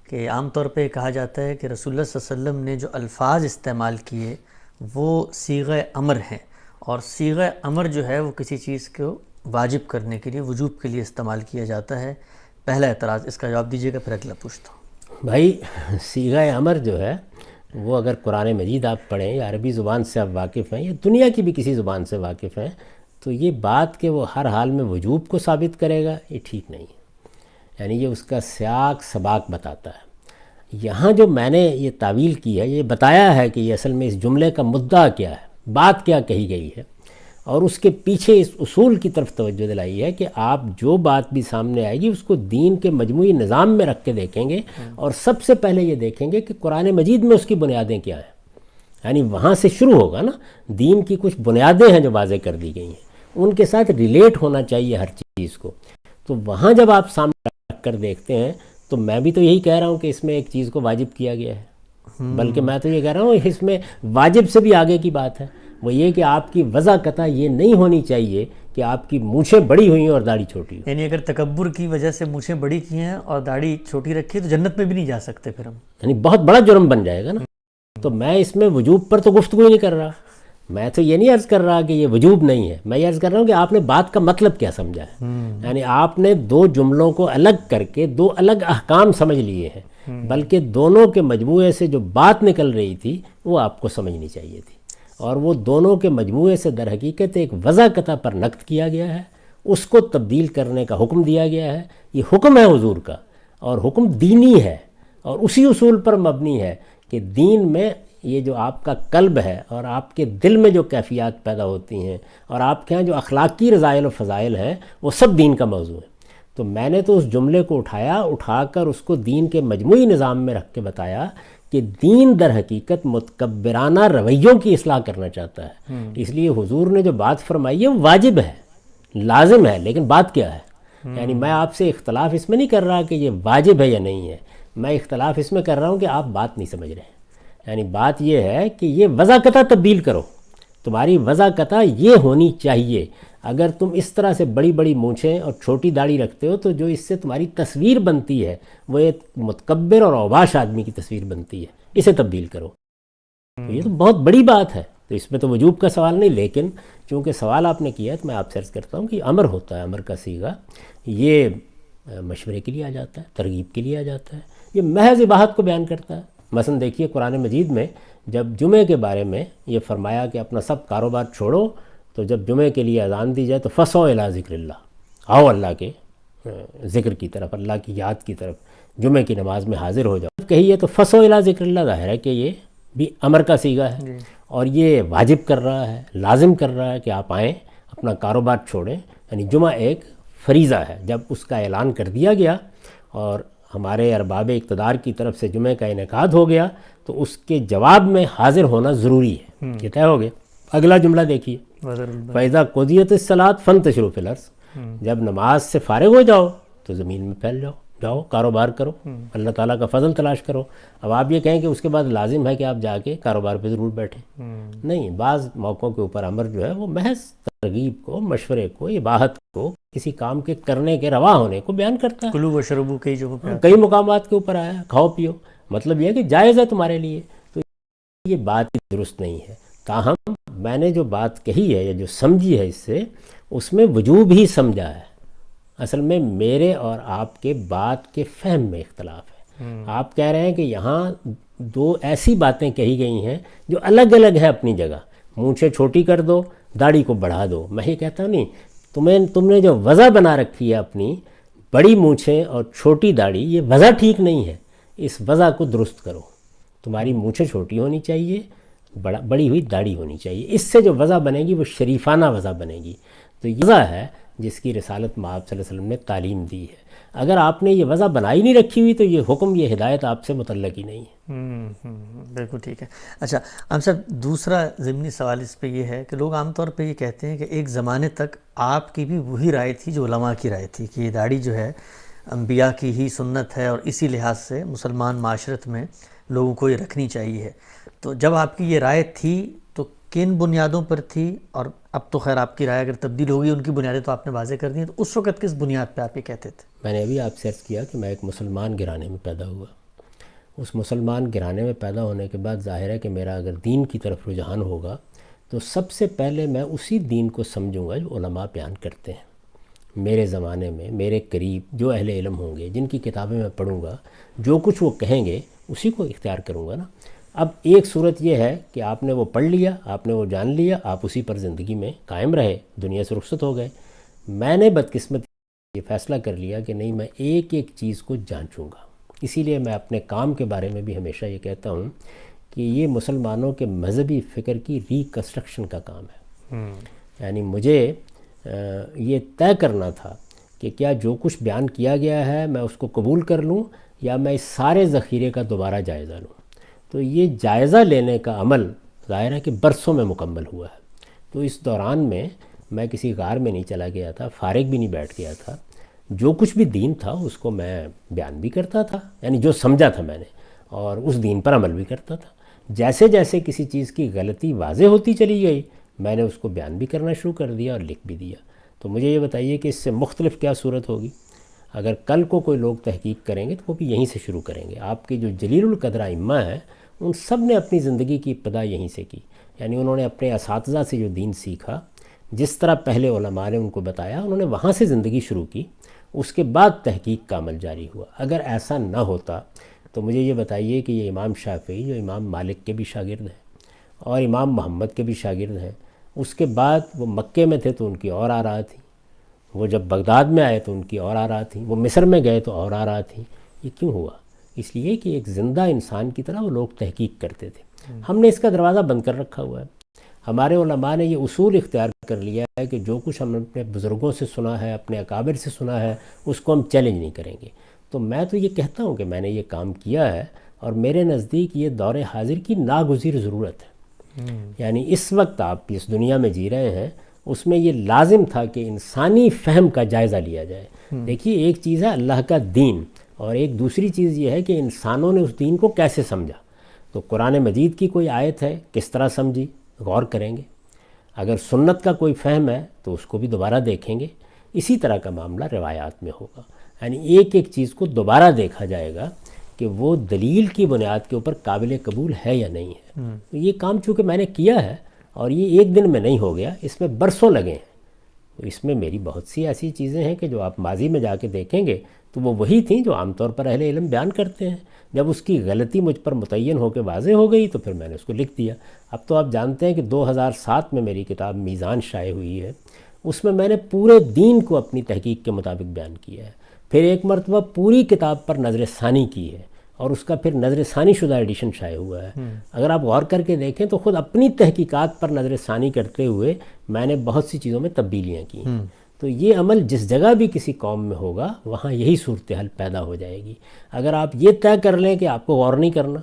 کہ عام طور پہ کہا جاتا ہے کہ رسول اللہ صلی اللہ علیہ وسلم نے جو الفاظ استعمال کیے وہ صیغہ امر ہیں، اور صیغہ امر جو ہے وہ کسی چیز کو واجب کرنے کے لیے، وجوب کے لیے استعمال کیا جاتا ہے۔ پہلا اعتراض، اس کا جواب دیجیے گا، پھر اگلا پوچھتا ہوں۔ بھائی، صیغہ امر جو ہے وہ اگر قرآن مجید آپ پڑھیں یا عربی زبان سے آپ واقف ہیں یا دنیا کی بھی کسی زبان سے واقف ہیں تو یہ بات کہ وہ ہر حال میں وجوب کو ثابت کرے گا یہ ٹھیک نہیں ہے۔ یعنی یہ اس کا سیاق سباق بتاتا ہے۔ یہاں جو میں نے یہ تعویل کی ہے، یہ بتایا ہے کہ یہ اصل میں اس جملے کا مدعا کیا ہے، بات کیا کہی گئی ہے، اور اس کے پیچھے اس اصول کی طرف توجہ دلائی ہے کہ آپ جو بات بھی سامنے آئے گی اس کو دین کے مجموعی نظام میں رکھ کے دیکھیں گے، اور سب سے پہلے یہ دیکھیں گے کہ قرآن مجید میں اس کی بنیادیں کیا ہیں۔ یعنی وہاں سے شروع ہوگا نا، دین کی کچھ بنیادیں ہیں جو واضح کر دی گئی ہیں، ان کے ساتھ ریلیٹ ہونا چاہیے ہر چیز کو۔ تو وہاں جب آپ سامنے رکھ کر دیکھتے ہیں تو میں بھی تو یہی کہہ رہا ہوں کہ اس میں ایک چیز کو واجب کیا گیا ہے، بلکہ میں تو یہ کہہ رہا ہوں اس میں واجب سے بھی آگے کی بات ہے، وہ یہ کہ آپ کی وضع قطع یہ نہیں ہونی چاہیے کہ آپ کی مونچھیں بڑی ہوئی ہیں اور داڑھی چھوٹی ہو. یعنی اگر تکبر کی وجہ سے مونچھیں بڑی کی ہیں اور داڑھی چھوٹی رکھی ہے تو جنت میں بھی نہیں جا سکتے پھر ہم. یعنی بہت بڑا جرم بن جائے گا نا. تو میں اس میں وجوب پر تو گفتگو ہی نہیں کر رہا. میں تو یہ نہیں عرض کر رہا کہ یہ وجوب نہیں ہے، میں یہ عرض کر رہا ہوں کہ آپ نے بات کا مطلب کیا سمجھا ہے. یعنی آپ نے دو جملوں کو الگ کر کے دو الگ احکام سمجھ لیے ہیں، بلکہ دونوں کے مجموعے سے جو بات نکل رہی تھی وہ آپ کو سمجھنی چاہیے تھی، اور وہ دونوں کے مجموعے سے در حقیقت ایک وضع قطع پر نقد کیا گیا ہے، اس کو تبدیل کرنے کا حکم دیا گیا ہے. یہ حکم ہے حضور کا، اور حکم دینی ہے، اور اسی اصول پر مبنی ہے کہ دین میں یہ جو آپ کا قلب ہے اور آپ کے دل میں جو کیفیات پیدا ہوتی ہیں اور آپ کے ہاں جو اخلاقی رضائل و فضائل ہیں وہ سب دین کا موضوع ہے. تو میں نے تو اس جملے کو اٹھا کر اس کو دین کے مجموعی نظام میں رکھ کے بتایا کہ دین در حقیقت متکبرانہ رویوں کی اصلاح کرنا چاہتا ہے. اس لیے حضور نے جو بات فرمائی ہے وہ واجب ہے، لازم ہے، لیکن بات کیا ہے؟ یعنی میں آپ سے اختلاف اس میں نہیں کر رہا کہ یہ واجب ہے یا نہیں ہے، میں اختلاف اس میں کر رہا ہوں کہ آپ بات نہیں سمجھ رہے ہیں. یعنی بات یہ ہے کہ یہ وضع قطع تبدیل کرو، تمہاری وضع قطع یہ ہونی چاہیے. اگر تم اس طرح سے بڑی بڑی مونچھیں اور چھوٹی داڑھی رکھتے ہو تو جو اس سے تمہاری تصویر بنتی ہے وہ ایک متکبر اور اوباش آدمی کی تصویر بنتی ہے، اسے تبدیل کرو. تو یہ تو بہت بڑی بات ہے، تو اس میں تو وجوب کا سوال نہیں، لیکن چونکہ سوال آپ نے کیا ہے تو میں آپ سے عرض کرتا ہوں کہ امر ہوتا ہے، امر کا صیغہ یہ مشورے کے لیے آ جاتا ہے، ترغیب کے لیے آ جاتا ہے، یہ محض اباحت کو بیان کرتا ہے. مثلا دیکھیے قرآن مجید میں جب جمعے کے بارے میں یہ فرمایا کہ اپنا سب کاروبار چھوڑو، تو جب جمعے کے لیے اذان دی جائے تو فسعوا الی ذکر اللہ، آؤ اللہ کے ذکر کی طرف، اللہ کی یاد کی طرف، جمعے کی نماز میں حاضر ہو جاؤ. کہی ہے تو فسعوا الی ذکر اللہ، ظاہر ہے کہ یہ بھی امر کا صیغہ ہے، اور یہ واجب کر رہا ہے، لازم کر رہا ہے کہ آپ آئیں، اپنا کاروبار چھوڑیں. یعنی جمعہ ایک فریضہ ہے. جب اس کا اعلان کر دیا گیا اور ہمارے ارباب اقتدار کی طرف سے جمعے کا انعقاد ہو گیا تو اس کے جواب میں حاضر ہونا ضروری ہے، یہ طے ہو گیا. اگلا جملہ دیکھیے، فَإِذَا قُضِيَتِ الصَّلَاةُ فَانتَشِرُوا فِي الْأَرْضِ، جب نماز سے فارغ ہو جاؤ تو زمین میں پھیل جاؤ، کاروبار کرو، اللہ تعالیٰ کا فضل تلاش کرو. اب آپ یہ کہیں کہ اس کے بعد لازم ہے کہ آپ جا کے کاروبار پہ ضرور بیٹھیں، نہیں. بعض موقعوں کے اوپر امر جو ہے وہ محض ترغیب کو، مشورے کو، اباحت کو، کسی کام کے کرنے کے روا ہونے کو بیان کرتا ہے. کلو و شربو کئی جگہوں پہ کئی مقامات کے اوپر آیا کھاؤ پیو، مطلب یہ ہے کہ جائز ہے تمہارے لیے. تو یہ بات درست نہیں ہے. تاہم میں نے جو بات کہی ہے یا جو سمجھی ہے اس سے، اس میں وجوب ہی سمجھا ہے. اصل میں میرے اور آپ کے بات کے فہم میں اختلاف ہے. آپ کہہ رہے ہیں کہ یہاں دو ایسی باتیں کہی گئی ہیں جو الگ الگ ہیں اپنی جگہ. مونچھیں چھوٹی کر دو، داڑھی کو بڑھا دو. میں یہ کہتا ہوں نہیں، تم نے جو وضع بنا رکھی ہے اپنی، بڑی مونچھیں اور چھوٹی داڑھی، یہ وضع ٹھیک نہیں ہے. اس وضع کو درست کرو. تمہاری مونچھیں چھوٹی ہونی چاہیے، بڑی ہوئی داڑھی ہونی چاہیے. اس سے جو وضع بنے گی وہ شریفانہ وضع بنے گی. تو یہ وضع ہے جس کی رسالت مآب صلی اللہ علیہ وسلم نے تعلیم دی ہے. اگر آپ نے یہ وضع بنائی نہیں رکھی ہوئی تو یہ حکم، یہ ہدایت آپ سے متعلق ہی نہیں ہے. بالکل ٹھیک ہے. اچھا ہم صاحب، دوسرا ضمنی سوال اس پہ یہ ہے کہ لوگ عام طور پہ یہ کہتے ہیں کہ ایک زمانے تک آپ کی بھی وہی رائے تھی جو علماء کی رائے تھی کہ یہ داڑھی جو ہے انبیاء کی ہی سنت ہے، اور اسی لحاظ سے مسلمان معاشرت میں لوگوں کو یہ رکھنی چاہیے. تو جب آپ کی یہ رائے تھی تو کن بنیادوں پر تھی؟ اور اب تو خیر آپ کی رائے اگر تبدیل ہوگی، ان کی بنیادیں تو آپ نے واضح کر دی ہیں، تو اس وقت کس بنیاد پہ آپ یہ کہتے تھے؟ میں نے ابھی آپ سے عرض کیا کہ میں ایک مسلمان گھرانے میں پیدا ہوا. اس مسلمان گھرانے میں پیدا ہونے کے بعد ظاہر ہے کہ میرا اگر دین کی طرف رجحان ہوگا تو سب سے پہلے میں اسی دین کو سمجھوں گا جو علماء بیان کرتے ہیں. میرے زمانے میں میرے قریب جو اہل علم ہوں گے، جن کی کتابیں میں پڑھوں گا، جو کچھ وہ کہیں گے اسی کو اختیار کروں گا نا. اب ایک صورت یہ ہے کہ آپ نے وہ پڑھ لیا، آپ نے وہ جان لیا، آپ اسی پر زندگی میں قائم رہے، دنیا سے رخصت ہو گئے. میں نے بدقسمتی یہ فیصلہ کر لیا کہ نہیں، میں ایک ایک چیز کو جانچوں گا. اسی لیے میں اپنے کام کے بارے میں بھی ہمیشہ یہ کہتا ہوں کہ یہ مسلمانوں کے مذہبی فکر کی ریکنسٹرکشن کا کام ہے. یعنی مجھے یہ طے کرنا تھا کہ کیا جو کچھ بیان کیا گیا ہے میں اس کو قبول کر لوں یا میں اس سارے ذخیرے کا دوبارہ جائزہ لوں. تو یہ جائزہ لینے کا عمل ظاہر ہے کہ برسوں میں مکمل ہوا ہے. تو اس دوران میں کسی غار میں نہیں چلا گیا تھا، فارغ بھی نہیں بیٹھ گیا تھا. جو کچھ بھی دین تھا اس کو میں بیان بھی کرتا تھا، یعنی جو سمجھا تھا میں نے، اور اس دین پر عمل بھی کرتا تھا. جیسے جیسے کسی چیز کی غلطی واضح ہوتی چلی گئی میں نے اس کو بیان بھی کرنا شروع کر دیا اور لکھ بھی دیا. تو مجھے یہ بتائیے کہ اس سے مختلف کیا صورت ہوگی؟ اگر کل کو کوئی لوگ تحقیق کریں گے تو وہ بھی یہیں سے شروع کریں گے. آپ کے جو جلیل القدر ائمہ ہیں ان سب نے اپنی زندگی کی ابتدا یہیں سے کی. یعنی انہوں نے اپنے اساتذہ سے جو دین سیکھا، جس طرح پہلے علماء نے ان کو بتایا، انہوں نے وہاں سے زندگی شروع کی، اس کے بعد تحقیق کا عمل جاری ہوا. اگر ایسا نہ ہوتا تو مجھے یہ بتائیے کہ یہ امام شافعی جو امام مالک کے بھی شاگرد ہیں اور امام محمد کے بھی شاگرد ہیں، اس کے بعد وہ مکے میں تھے تو ان کی اور آراء تھیں، وہ جب بغداد میں آئے تو ان کی اور آراء تھیں، وہ مصر میں گئے تو اور آراء تھیں. یہ کیوں ہوا؟ اس لیے کہ ایک زندہ انسان کی طرح وہ لوگ تحقیق کرتے تھے. ہم نے اس کا دروازہ بند کر رکھا ہوا ہے. ہمارے علماء نے یہ اصول اختیار کر لیا ہے کہ جو کچھ ہم نے اپنے بزرگوں سے سنا ہے، اپنے اکابر سے سنا ہے، اس کو ہم چیلنج نہیں کریں گے. تو میں تو یہ کہتا ہوں کہ میں نے یہ کام کیا ہے اور میرے نزدیک یہ دور حاضر کی ناگزیر ضرورت ہے. یعنی اس وقت آپ اس دنیا میں جی رہے ہیں، اس میں یہ لازم تھا کہ انسانی فہم کا جائزہ لیا جائے. دیکھیے، ایک چیز ہے اللہ کا دین اور ایک دوسری چیز یہ ہے کہ انسانوں نے اس دین کو کیسے سمجھا. تو قرآن مجید کی کوئی آیت ہے، کس طرح سمجھی، غور کریں گے. اگر سنت کا کوئی فہم ہے تو اس کو بھی دوبارہ دیکھیں گے. اسی طرح کا معاملہ روایات میں ہوگا. یعنی ایک ایک چیز کو دوبارہ دیکھا جائے گا کہ وہ دلیل کی بنیاد کے اوپر قابل قبول ہے یا نہیں ہے. تو یہ کام چونکہ میں نے کیا ہے اور یہ ایک دن میں نہیں ہو گیا، اس میں برسوں لگے ہیں. تو اس میں میری بہت سی ایسی چیزیں ہیں کہ جو آپ ماضی میں جا کے دیکھیں گے تو وہ وہی تھیں جو عام طور پر اہل علم بیان کرتے ہیں. جب اس کی غلطی مجھ پر متعین ہو کے واضح ہو گئی تو پھر میں نے اس کو لکھ دیا. اب تو آپ جانتے ہیں کہ 2007 میں میری کتاب میزان شائع ہوئی ہے. اس میں میں نے پورے دین کو اپنی تحقیق کے مطابق بیان کیا ہے. پھر ایک مرتبہ پوری کتاب پر نظر ثانی کی ہے اور اس کا پھر نظر ثانی شدہ ایڈیشن شائع ہوا ہے. اگر آپ غور کر کے دیکھیں تو خود اپنی تحقیقات پر نظر ثانی کرتے ہوئے میں نے بہت سی چیزوں میں تبدیلیاں کی. تو یہ عمل جس جگہ بھی کسی قوم میں ہوگا وہاں یہی صورتحال پیدا ہو جائے گی. اگر آپ یہ طے کر لیں کہ آپ کو غور نہیں کرنا،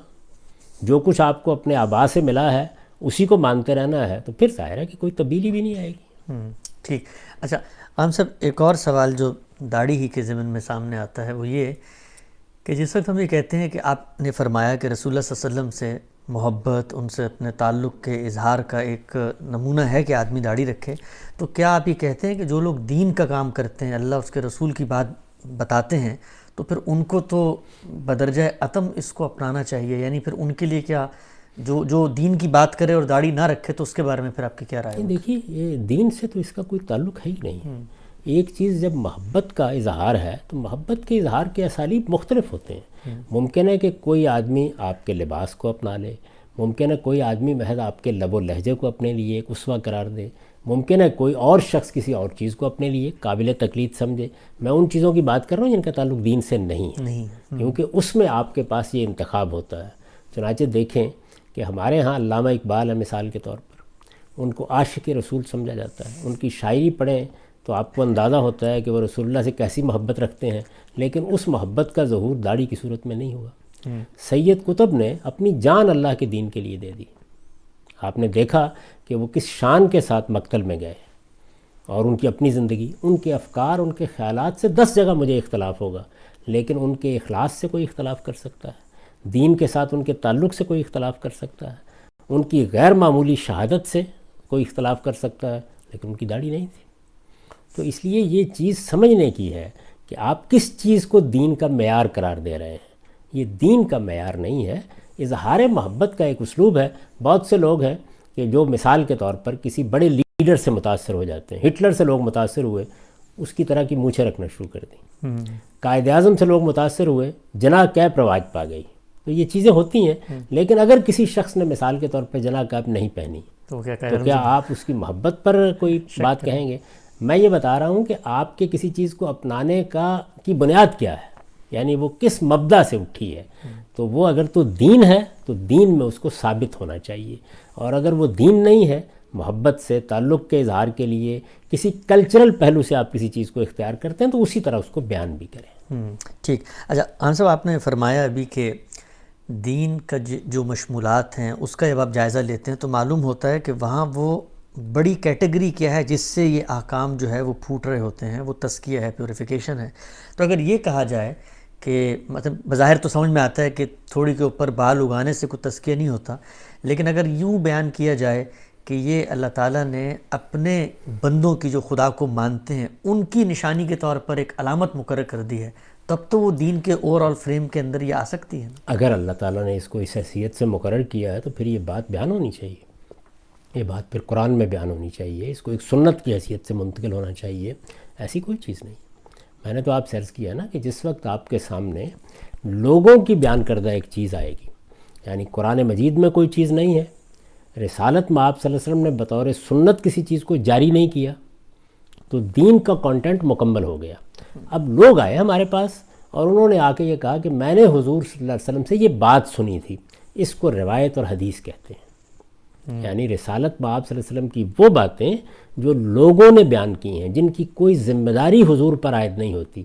جو کچھ آپ کو اپنے آباء سے ملا ہے اسی کو مانتے رہنا ہے، تو پھر ظاہر ہے کہ کوئی تبدیلی بھی نہیں آئے گی. ٹھیک. اچھا عام صاحب، ایک اور سوال جو داڑھی ہی کے ضمن میں سامنے آتا ہے وہ یہ کہ جس وقت ہم یہ کہتے ہیں کہ آپ نے فرمایا کہ رسول اللہ صلی اللہ علیہ وسلم سے محبت، ان سے اپنے تعلق کے اظہار کا ایک نمونہ ہے کہ آدمی داڑھی رکھے، تو کیا آپ یہ کہتے ہیں کہ جو لوگ دین کا کام کرتے ہیں، اللہ اس کے رسول کی بات بتاتے ہیں، تو پھر ان کو تو بدرجہ عتم اس کو اپنانا چاہیے؟ یعنی پھر ان کے لیے کیا جو دین کی بات کرے اور داڑھی نہ رکھے تو اس کے بارے میں پھر آپ کی کیا رائے ہے؟ دیکھیے، یہ دین سے تو اس کا کوئی تعلق ہے ہی نہیں. ایک چیز جب محبت کا اظہار ہے تو محبت کے اظہار کے اسالیب مختلف ہوتے ہیں. ممکن ہے کہ کوئی آدمی آپ کے لباس کو اپنا لے، ممکن ہے کوئی آدمی محض آپ کے لب و لہجے کو اپنے لیے ایک اسوہ قرار دے، ممکن ہے کوئی اور شخص کسی اور چیز کو اپنے لیے قابل تقلید سمجھے. میں ان چیزوں کی بات کر رہا ہوں جن کا تعلق دین سے نہیں ہے، کیونکہ اس میں آپ کے پاس یہ انتخاب ہوتا ہے. چنانچہ دیکھیں کہ ہمارے ہاں علامہ اقبال ہے مثال کے طور پر، ان کو عاشق رسول سمجھا جاتا ہے. ان کی شاعری پڑھیں تو آپ کو اندازہ ہوتا ہے کہ وہ رسول اللہ سے کیسی محبت رکھتے ہیں، لیکن اس محبت کا ظہور داڑھی کی صورت میں نہیں ہوا. سید قطب نے اپنی جان اللہ کے دین کے لیے دے دی. آپ نے دیکھا کہ وہ کس شان کے ساتھ مقتل میں گئے، اور ان کی اپنی زندگی، ان کے افکار، ان کے خیالات سے 10 جگہ مجھے اختلاف ہوگا، لیکن ان کے اخلاص سے کوئی اختلاف کر سکتا ہے، دین کے ساتھ ان کے تعلق سے کوئی اختلاف کر سکتا ہے، ان کی غیر معمولی شہادت سے کوئی اختلاف کر سکتا ہے، لیکن ان کی داڑھی نہیں تھی. تو اس لیے یہ چیز سمجھنے کی ہے کہ آپ کس چیز کو دین کا معیار قرار دے رہے ہیں. یہ دین کا معیار نہیں ہے، اظہار محبت کا ایک اسلوب ہے. بہت سے لوگ ہیں کہ جو مثال کے طور پر کسی بڑے لیڈر سے متاثر ہو جاتے ہیں. ہٹلر سے لوگ متاثر ہوئے، اس کی طرح کی مونچھیں رکھنا شروع کر دیں. قائد اعظم سے لوگ متاثر ہوئے، جناح کیپ رواج پا گئی. تو یہ چیزیں ہوتی ہیں، لیکن اگر کسی شخص نے مثال کے طور پر جناح کیپ نہیں پہنی تو کیا آپ اس کی محبت پر کوئی بات کہیں گے؟ میں یہ بتا رہا ہوں کہ آپ کے کسی چیز کو اپنانے کی بنیاد کیا ہے، یعنی وہ کس مبدا سے اٹھی ہے. تو وہ اگر تو دین ہے تو دین میں اس کو ثابت ہونا چاہیے، اور اگر وہ دین نہیں ہے، محبت سے تعلق کے اظہار کے لیے کسی کلچرل پہلو سے آپ کسی چیز کو اختیار کرتے ہیں تو اسی طرح اس کو بیان بھی کریں. ٹھیک. اچھا خان صاحب، آپ نے فرمایا ابھی کہ دین کا جو مشمولات ہیں اس کا جب آپ جائزہ لیتے ہیں تو معلوم ہوتا ہے کہ وہاں وہ بڑی کیٹیگری کیا ہے جس سے یہ احکام جو ہے وہ پھوٹ رہے ہوتے ہیں، وہ تزکیہ ہے، پیوریفیکیشن ہے. تو اگر یہ کہا جائے کہ مطلب بظاہر تو سمجھ میں آتا ہے کہ تھوڑی کے اوپر بال اگانے سے کوئی تزکیہ نہیں ہوتا، لیکن اگر یوں بیان کیا جائے کہ یہ اللہ تعالیٰ نے اپنے بندوں کی جو خدا کو مانتے ہیں ان کی نشانی کے طور پر ایک علامت مقرر کر دی ہے، تب تو وہ دین کے اوور آل فریم کے اندر یہ آ سکتی ہے۔ اگر اللہ تعالیٰ نے اس کو اس حیثیت سے مقرر کیا ہے تو پھر یہ بات بیان ہونی چاہیے، یہ بات پھر قرآن میں بیان ہونی چاہیے، اس کو ایک سنت کی حیثیت سے منتقل ہونا چاہیے، ایسی کوئی چیز نہیں۔ میں نے تو آپ سے عرض کیا نا کہ جس وقت آپ کے سامنے لوگوں کی بیان کردہ ایک چیز آئے گی، یعنی قرآن مجید میں کوئی چیز نہیں ہے، رسالت میں آپ صلی اللہ علیہ وسلم نے بطور سنت کسی چیز کو جاری نہیں کیا، تو دین کا کانٹینٹ مکمل ہو گیا۔ اب لوگ آئے ہمارے پاس اور انہوں نے آ کے یہ کہا کہ میں نے حضور صلی اللہ علیہ وسلم سے یہ بات سنی تھی، اس کو روایت اور حدیث کہتے ہیں۔ یعنی رسالت میں آپ صلی اللہ علیہ وسلم کی وہ باتیں جو لوگوں نے بیان کی ہیں، جن کی کوئی ذمہ داری حضور پر عائد نہیں ہوتی،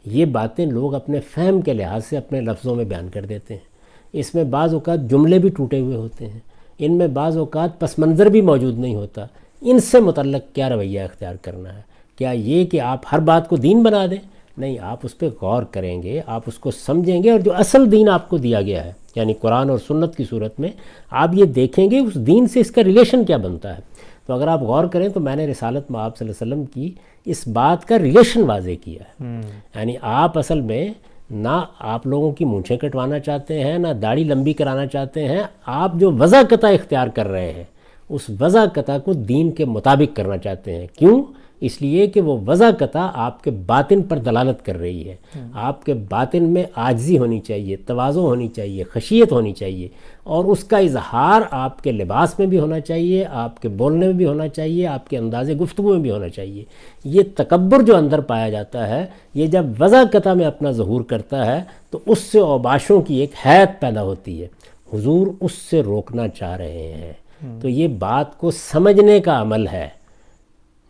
یہ باتیں لوگ اپنے فہم کے لحاظ سے اپنے لفظوں میں بیان کر دیتے ہیں۔ اس میں بعض اوقات جملے بھی ٹوٹے ہوئے ہوتے ہیں، ان میں بعض اوقات پس منظر بھی موجود نہیں ہوتا۔ ان سے متعلق کیا رویہ اختیار کرنا ہے؟ کیا یہ کہ آپ ہر بات کو دین بنا دیں؟ نہیں، آپ اس پہ غور کریں گے، آپ اس کو سمجھیں گے، اور جو اصل دین آپ کو دیا گیا ہے یعنی قرآن اور سنت کی صورت میں آپ یہ دیکھیں گے اس دین سے اس کا ریلیشن کیا بنتا ہے۔ تو اگر آپ غور کریں تو میں نے رسالت میں آپ صلی اللہ علیہ وسلم کی اس بات کا ریلیشن واضح کیا ہے۔ یعنی آپ اصل میں نہ آپ لوگوں کی مونچھیں کٹوانا چاہتے ہیں، نہ داڑھی لمبی کرانا چاہتے ہیں، آپ جو وضع قطع اختیار کر رہے ہیں اس وضع قطع کو دین کے مطابق کرنا چاہتے ہیں۔ کیوں؟ اس لیے کہ وہ وضع قطع آپ کے باطن پر دلالت کر رہی ہے، آپ کے باطن میں عاجزی ہونی چاہیے، تواضع ہونی چاہیے، خشیت ہونی چاہیے، اور اس کا اظہار آپ کے لباس میں بھی ہونا چاہیے، آپ کے بولنے میں بھی ہونا چاہیے، آپ کے انداز گفتگو میں بھی ہونا چاہیے۔ یہ تکبر جو اندر پایا جاتا ہے، یہ جب وضع قطع میں اپنا ظہور کرتا ہے تو اس سے اوباشوں کی ایک حیت پیدا ہوتی ہے، حضور اس سے روکنا چاہ رہے ہیں۔ تو یہ بات کو سمجھنے کا عمل ہے۔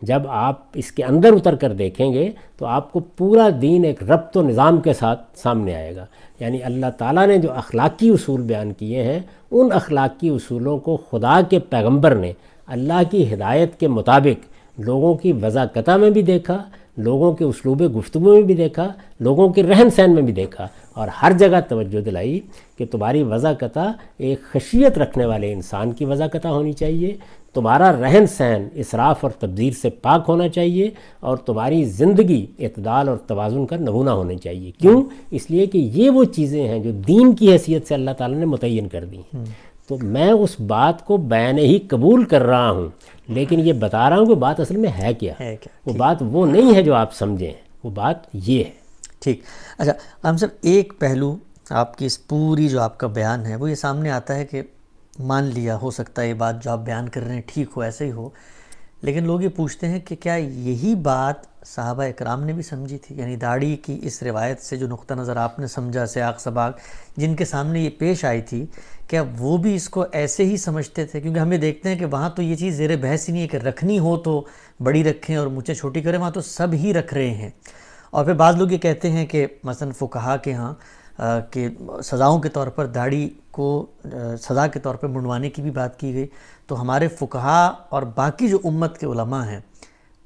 جب آپ اس کے اندر اتر کر دیکھیں گے تو آپ کو پورا دین ایک ربط و نظام کے ساتھ سامنے آئے گا۔ یعنی اللہ تعالیٰ نے جو اخلاقی اصول بیان کیے ہیں، ان اخلاقی اصولوں کو خدا کے پیغمبر نے اللہ کی ہدایت کے مطابق لوگوں کی وضع قطع میں بھی دیکھا، لوگوں کے اسلوب گفتگو میں بھی دیکھا، لوگوں کے رہن سہن میں بھی دیکھا، اور ہر جگہ توجہ دلائی کہ تمہاری وضع قطع ایک خشیت رکھنے والے انسان کی وضع قطع ہونی چاہیے، تمہارا رہن سہن اسراف اور تبذیر سے پاک ہونا چاہیے، اور تمہاری زندگی اعتدال اور توازن کا نمونہ ہونا چاہیے۔ کیوں؟ اس لیے کہ یہ وہ چیزیں ہیں جو دین کی حیثیت سے اللہ تعالیٰ نے متعین کر دی ہیں۔ تو میں اس بات کو بیان ہی قبول کر رہا ہوں، لیکن یہ بتا رہا ہوں کہ بات اصل میں ہے کیا۔ وہ بات وہ نہیں ہے جو آپ سمجھیں، وہ بات یہ ہے۔ ٹھیک۔ اچھا ہم صاحب، ایک پہلو آپ کی اس پوری جو آپ کا بیان ہے وہ یہ سامنے آتا ہے کہ مان لیا ہو سکتا ہے یہ بات جو آپ بیان کر رہے ہیں ٹھیک ہو، ایسے ہی ہو، لیکن لوگ یہ پوچھتے ہیں کہ کیا یہی بات صحابہ اکرام نے بھی سمجھی تھی؟ یعنی داڑھی کی اس روایت سے جو نقطہ نظر آپ نے سمجھا، سیاق سباق جن کے سامنے یہ پیش آئی تھی، کیا وہ بھی اس کو ایسے ہی سمجھتے تھے؟ کیونکہ ہمیں دیکھتے ہیں کہ وہاں تو یہ چیز زیر بحث ہی نہیں ہے کہ رکھنی ہو تو بڑی رکھیں اور مونچھیں چھوٹی کریں، وہاں تو سب ہی رکھ رہے ہیں۔ اور پھر بعض لوگ یہ کہتے ہیں کہ مثلا فقہا کے ہاں کہ سزاؤں کے طور پر داڑھی کو سزا کے طور پر منڈوانے کی بھی بات کی گئی، تو ہمارے فقہا اور باقی جو امت کے علماء ہیں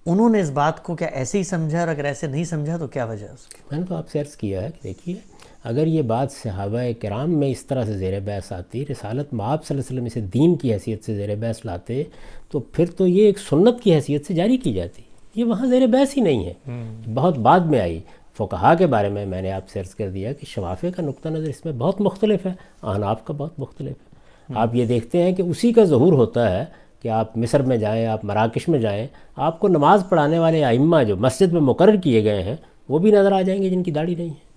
انہوں نے اس بات کو کیا ایسے ہی سمجھا، اور اگر ایسے نہیں سمجھا تو کیا وجہ ہے اس کی؟ میں نے تو آپ سے عرض کیا ہے کہ دیکھیے، اگر یہ بات صحابہ کرام میں اس طرح سے زیر بحث آتی، رسالت میں آپ صلی اللہ علیہ وسلم اسے دین کی حیثیت سے زیر بحث لاتے، تو پھر تو یہ ایک سنت کی حیثیت سے جاری کی جاتی۔ یہ وہاں زیر بحث ہی نہیں ہے، بہت بعد میں آئی۔ فقہا کے بارے میں نے آپ سے عرض کر دیا کہ شوافع کا نقطہ نظر اس میں بہت مختلف ہے، احناف کا بہت مختلف ہے۔ آپ یہ دیکھتے ہیں کہ اسی کا ظہور ہوتا ہے کہ آپ مصر میں جائیں، آپ مراکش میں جائیں، آپ کو نماز پڑھانے والے ائمہ جو مسجد میں مقرر کیے گئے ہیں وہ بھی نظر آ جائیں گے جن کی داڑھی نہیں ہے۔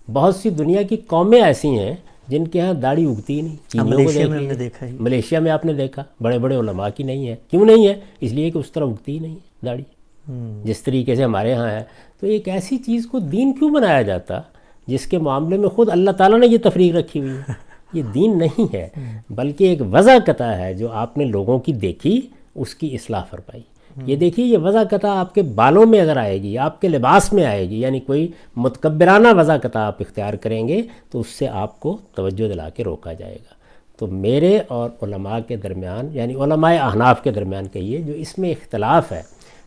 بہت سی دنیا کی قومیں ایسی ہیں جن کے ہاں داڑھی اگتی ہی نہیں۔ ملیشیا میں ہم نے دیکھا ہی، ملیشیا میں آپ نے دیکھا بڑے بڑے علماء کی نہیں ہے۔ کیوں نہیں ہے؟ اس لیے کہ اس طرح اگتی ہی نہیں ہے داڑھی جس طریقے سے ہمارے ہاں ہے۔ تو ایک ایسی چیز کو دین کیوں بنایا جاتا جس کے معاملے میں خود اللہ تعالیٰ نے یہ تفریق رکھی ہوئی ہے؟ یہ دین نہیں ہے، بلکہ ایک وضع قطع ہے جو آپ نے لوگوں کی دیکھی، اس کی اصلاح فرمائی۔ یہ دیکھیے، یہ وضع قطع آپ کے بالوں میں اگر آئے گی، آپ کے لباس میں آئے گی، یعنی کوئی متکبرانہ وضع قطع آپ اختیار کریں گے تو اس سے آپ کو توجہ دلا کے روکا جائے گا۔ تو میرے اور علماء کے درمیان، یعنی علماء احناف کے درمیان کہیے، جو اس میں اختلاف ہے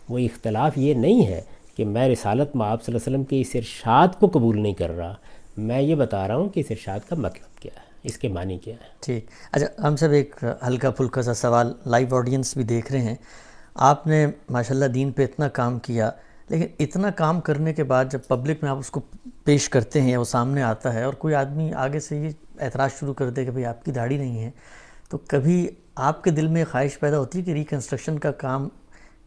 وہ اختلاف یہ نہیں ہے کہ میں رسالت میں آپ صلی اللہ علیہ وسلم کے اس ارشاد کو قبول نہیں کر رہا، میں یہ بتا رہا ہوں کہ اس ارشاد کا مطلب کیا ہے۔ اس کے معنی کیا ہے. ٹھیک. اچھا ہم سب ایک ہلکا پھلکا سا سوال، لائیو آڈینس بھی دیکھ رہے ہیں. آپ نے ماشاءاللہ دین پہ اتنا کام کیا، لیکن اتنا کام کرنے کے بعد جب پبلک میں آپ اس کو پیش کرتے ہیں، وہ سامنے آتا ہے اور کوئی آدمی آگے سے یہ اعتراض شروع کر دے کہ بھئی آپ کی داڑھی نہیں ہے، تو کبھی آپ کے دل میں خواہش پیدا ہوتی ہے کہ ریکنسٹرکشن کا کام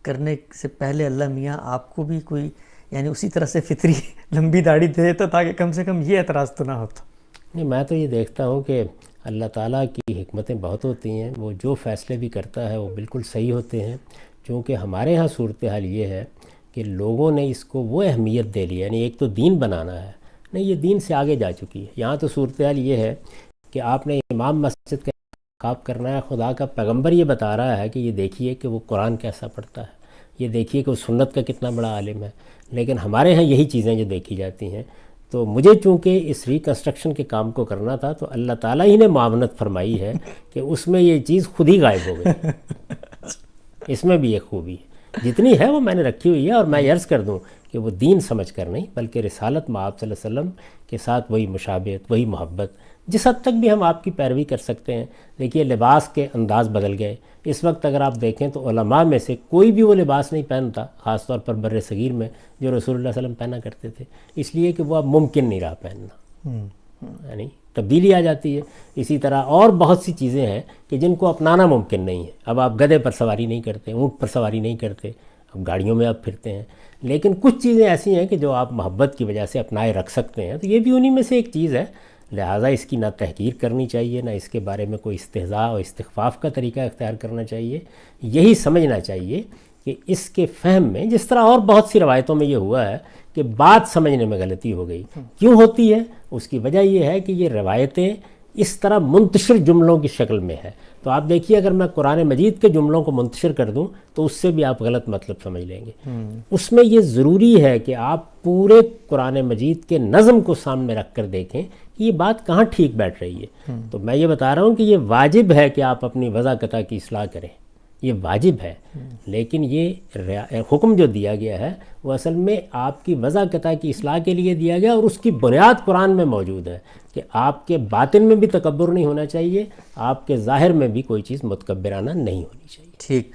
کرنے سے پہلے اللہ میاں آپ کو بھی کوئی یعنی اسی طرح سے فطری لمبی داڑھی دے دیتا تاکہ کم سے کم یہ اعتراض تو نہ ہوتا؟ نہیں، میں تو یہ دیکھتا ہوں کہ اللہ تعالیٰ کی حکمتیں بہت ہوتی ہیں. وہ جو فیصلے بھی کرتا ہے وہ بالکل صحیح ہوتے ہیں. چونکہ ہمارے ہاں صورتحال یہ ہے کہ لوگوں نے اس کو وہ اہمیت دے لی، یعنی ایک تو دین بنانا ہے، نہیں یہ دین سے آگے جا چکی ہے. یہاں تو صورتحال یہ ہے کہ آپ نے امام مسجد کا انتخاب کرنا ہے، خدا کا پیغمبر یہ بتا رہا ہے کہ یہ دیکھیے کہ وہ قرآن کیسا پڑھتا ہے، یہ دیکھیے کہ وہ سنت کا کتنا بڑا عالم ہے. لیکن ہمارے ہاں یہی چیزیں جو دیکھی جاتی ہیں. تو مجھے چونکہ اس ریکنسٹرکشن کے کام کو کرنا تھا تو اللہ تعالیٰ ہی نے معاونت فرمائی ہے کہ اس میں یہ چیز خود ہی غائب ہو گئی. اس میں بھی ایک خوبی ہے، جتنی ہے وہ میں نے رکھی ہوئی ہے. اور میں عرض کر دوں کہ وہ دین سمجھ کر نہیں، بلکہ رسالت میں آپ صلی اللہ علیہ وسلم کے ساتھ وہی مشابہت، وہی محبت، جس حد تک بھی ہم آپ کی پیروی کر سکتے ہیں. دیکھیے لباس کے انداز بدل گئے. اس وقت اگر آپ دیکھیں تو علماء میں سے کوئی بھی وہ لباس نہیں پہنتا، خاص طور پر بر صغیر میں، جو رسول اللہ صلی اللہ علیہ وسلم پہنا کرتے تھے، اس لیے کہ وہ اب ممکن نہیں رہا پہننا. یعنی تبدیلی آ جاتی ہے. اسی طرح اور بہت سی چیزیں ہیں کہ جن کو اپنانا ممکن نہیں ہے. اب آپ گدھے پر سواری نہیں کرتے، اونٹ پر سواری نہیں کرتے، اب گاڑیوں میں آپ پھرتے ہیں. لیکن کچھ چیزیں ایسی ہیں کہ جو آپ محبت کی وجہ سے اپنائے رکھ سکتے ہیں، تو یہ بھی انہی میں سے ایک چیز ہے. لہٰذا اس کی نہ تحقیر کرنی چاہیے، نہ اس کے بارے میں کوئی استہزاء اور استخفاف کا طریقہ اختیار کرنا چاہیے. یہی سمجھنا چاہیے کہ اس کے فہم میں، جس طرح اور بہت سی روایتوں میں یہ ہوا ہے کہ بات سمجھنے میں غلطی ہو گئی. کیوں ہوتی ہے؟ اس کی وجہ یہ ہے کہ یہ روایتیں اس طرح منتشر جملوں کی شکل میں ہے. تو آپ دیکھیے اگر میں قرآن مجید کے جملوں کو منتشر کر دوں تو اس سے بھی آپ غلط مطلب سمجھ لیں گے. اس میں یہ ضروری ہے کہ آپ پورے قرآن مجید کے نظم کو سامنے رکھ کر دیکھیں کہ یہ بات کہاں ٹھیک بیٹھ رہی ہے. تو میں یہ بتا رہا ہوں کہ یہ واجب ہے کہ آپ اپنی وضاقتہ کی اصلاح کریں، یہ واجب ہے. لیکن یہ حکم جو دیا گیا ہے وہ اصل میں آپ کی وضاقتہ کی اصلاح کے لیے دیا گیا، اور اس کی بنیاد قرآن میں موجود ہے کہ آپ کے باطن میں بھی تکبر نہیں ہونا چاہیے، آپ کے ظاہر میں بھی کوئی چیز متکبرانہ نہیں ہونی چاہیے. ٹھیک.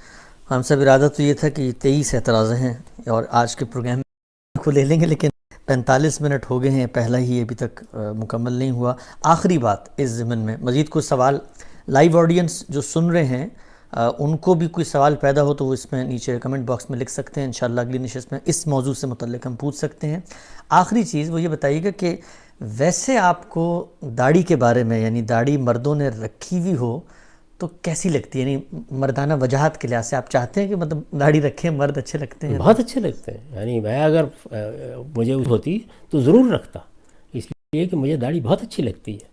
ہم سب ارادہ تو یہ تھا کہ 23 اعتراض ہیں اور آج کے پروگرام کو لے لیں گے، لیکن 45 منٹ ہو گئے ہیں، پہلا ہی ابھی تک مکمل نہیں ہوا. آخری بات اس ضمن میں، مزید کوئی سوال لائیو آڈینس جو سن رہے ہیں ان کو بھی کوئی سوال پیدا ہو تو وہ اس میں نیچے کمنٹ باکس میں لکھ سکتے ہیں. انشاءاللہ اگلی نشست میں اس موضوع سے متعلق ہم پوچھ سکتے ہیں. آخری چیز وہ یہ بتائیے گا کہ ویسے آپ کو داڑھی کے بارے میں، یعنی داڑھی مردوں نے رکھی ہوئی ہو تو کیسی لگتی ہے؟ یعنی مردانہ وجاہت کے لحاظ سے آپ چاہتے ہیں کہ مطلب داڑھی رکھیں، مرد اچھے لگتے ہیں؟ بہت اچھے لگتے ہیں. یعنی میں اگر مجھے ہوتی تو ضرور رکھتا، اس لیے کہ مجھے داڑھی بہت اچھی لگتی ہے.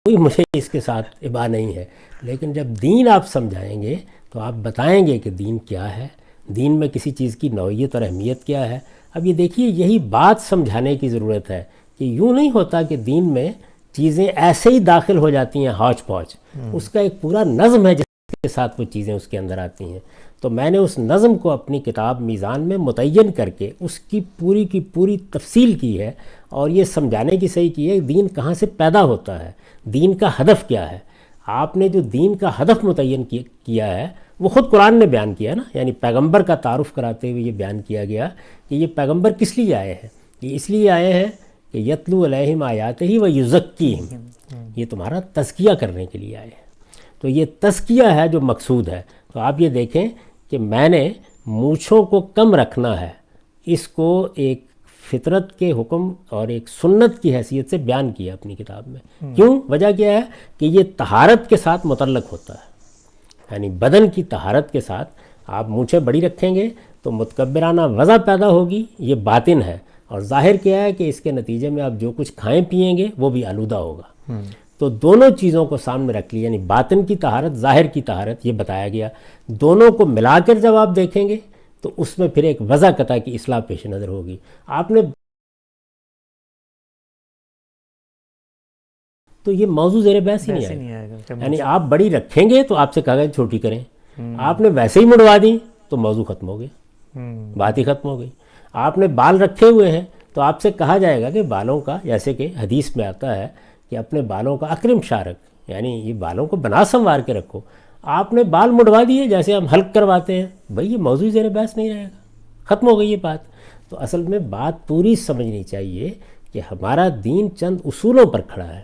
کوئی مجھے اس کے ساتھ ابا نہیں ہے. لیکن جب دین آپ سمجھائیں گے تو آپ بتائیں گے کہ دین کیا ہے، دین میں کسی چیز کی نوعیت اور اہمیت کیا ہے. اب یہ دیکھیے یہی بات سمجھانے کی ضرورت ہے کہ یوں نہیں ہوتا کہ دین میں چیزیں ایسے ہی داخل ہو جاتی ہیں ہاچ پاچ. اس کا ایک پورا نظم ہے جس کے ساتھ وہ چیزیں اس کے اندر آتی ہیں. تو میں نے اس نظم کو اپنی کتاب میزان میں متعین کر کے اس کی پوری تفصیل کی ہے، اور یہ سمجھانے کی صحیح کی ہے دین کہاں سے پیدا ہوتا ہے، دین کا ہدف کیا ہے. آپ نے جو دین کا ہدف متعین کیا ہے وہ خود قرآن نے بیان کیا نا. یعنی پیغمبر کا تعارف کراتے ہوئے یہ بیان کیا گیا کہ یہ پیغمبر کس لیے آئے ہیں. یہ اس لیے آئے ہیں کہ یتلو علیہم آیاتہ و یزکیہم، یہ تمہارا تزکیہ کرنے کے لیے آئے ہیں. تو یہ تزکیہ ہے جو مقصود ہے. تو آپ یہ دیکھیں کہ میں نے مونچھوں کو کم رکھنا ہے، اس کو ایک فطرت کے حکم اور ایک سنت کی حیثیت سے بیان کیا اپنی کتاب میں. کیوں؟ وجہ کیا ہے کہ یہ طہارت کے ساتھ متعلق ہوتا ہے. یعنی بدن کی طہارت کے ساتھ آپ مونچھیں بڑی رکھیں گے تو متکبرانہ وضع پیدا ہوگی، یہ باطن ہے. اور ظاہر کیا ہے کہ اس کے نتیجے میں آپ جو کچھ کھائیں پئیں گے وہ بھی آلودہ ہوگا. تو دونوں چیزوں کو سامنے رکھ لی، یعنی باطن کی طہارت، ظاہر کی طہارت، یہ بتایا گیا. دونوں کو ملا کر جب آپ دیکھیں گے تو اس میں پھر ایک وضاقتہ کی اصلاح پیش نظر ہوگی. آپ نے تو یہ موضوع زیر بحث ہی نہیں آئے گا. یعنی آپ بڑی رکھیں گے تو آپ سے کہا گیا چھوٹی کریں، آپ نے ویسے ہی مڑوا دی تو موضوع ختم ہو گیا، بات ہی ختم ہو گئی. آپ نے بال رکھے ہوئے ہیں تو آپ سے کہا جائے گا کہ بالوں کا، جیسے کہ حدیث میں آتا ہے کہ اپنے بالوں کا اکرم شارک، یعنی یہ بالوں کو بنا سنوار کے رکھو. آپ نے بال مڑوا دیے جیسے ہم حلق کرواتے ہیں، بھئی یہ موضوع زیر بحث نہیں رہے گا، ختم ہو گئی یہ بات. تو اصل میں بات پوری سمجھنی چاہیے کہ ہمارا دین چند اصولوں پر کھڑا ہے،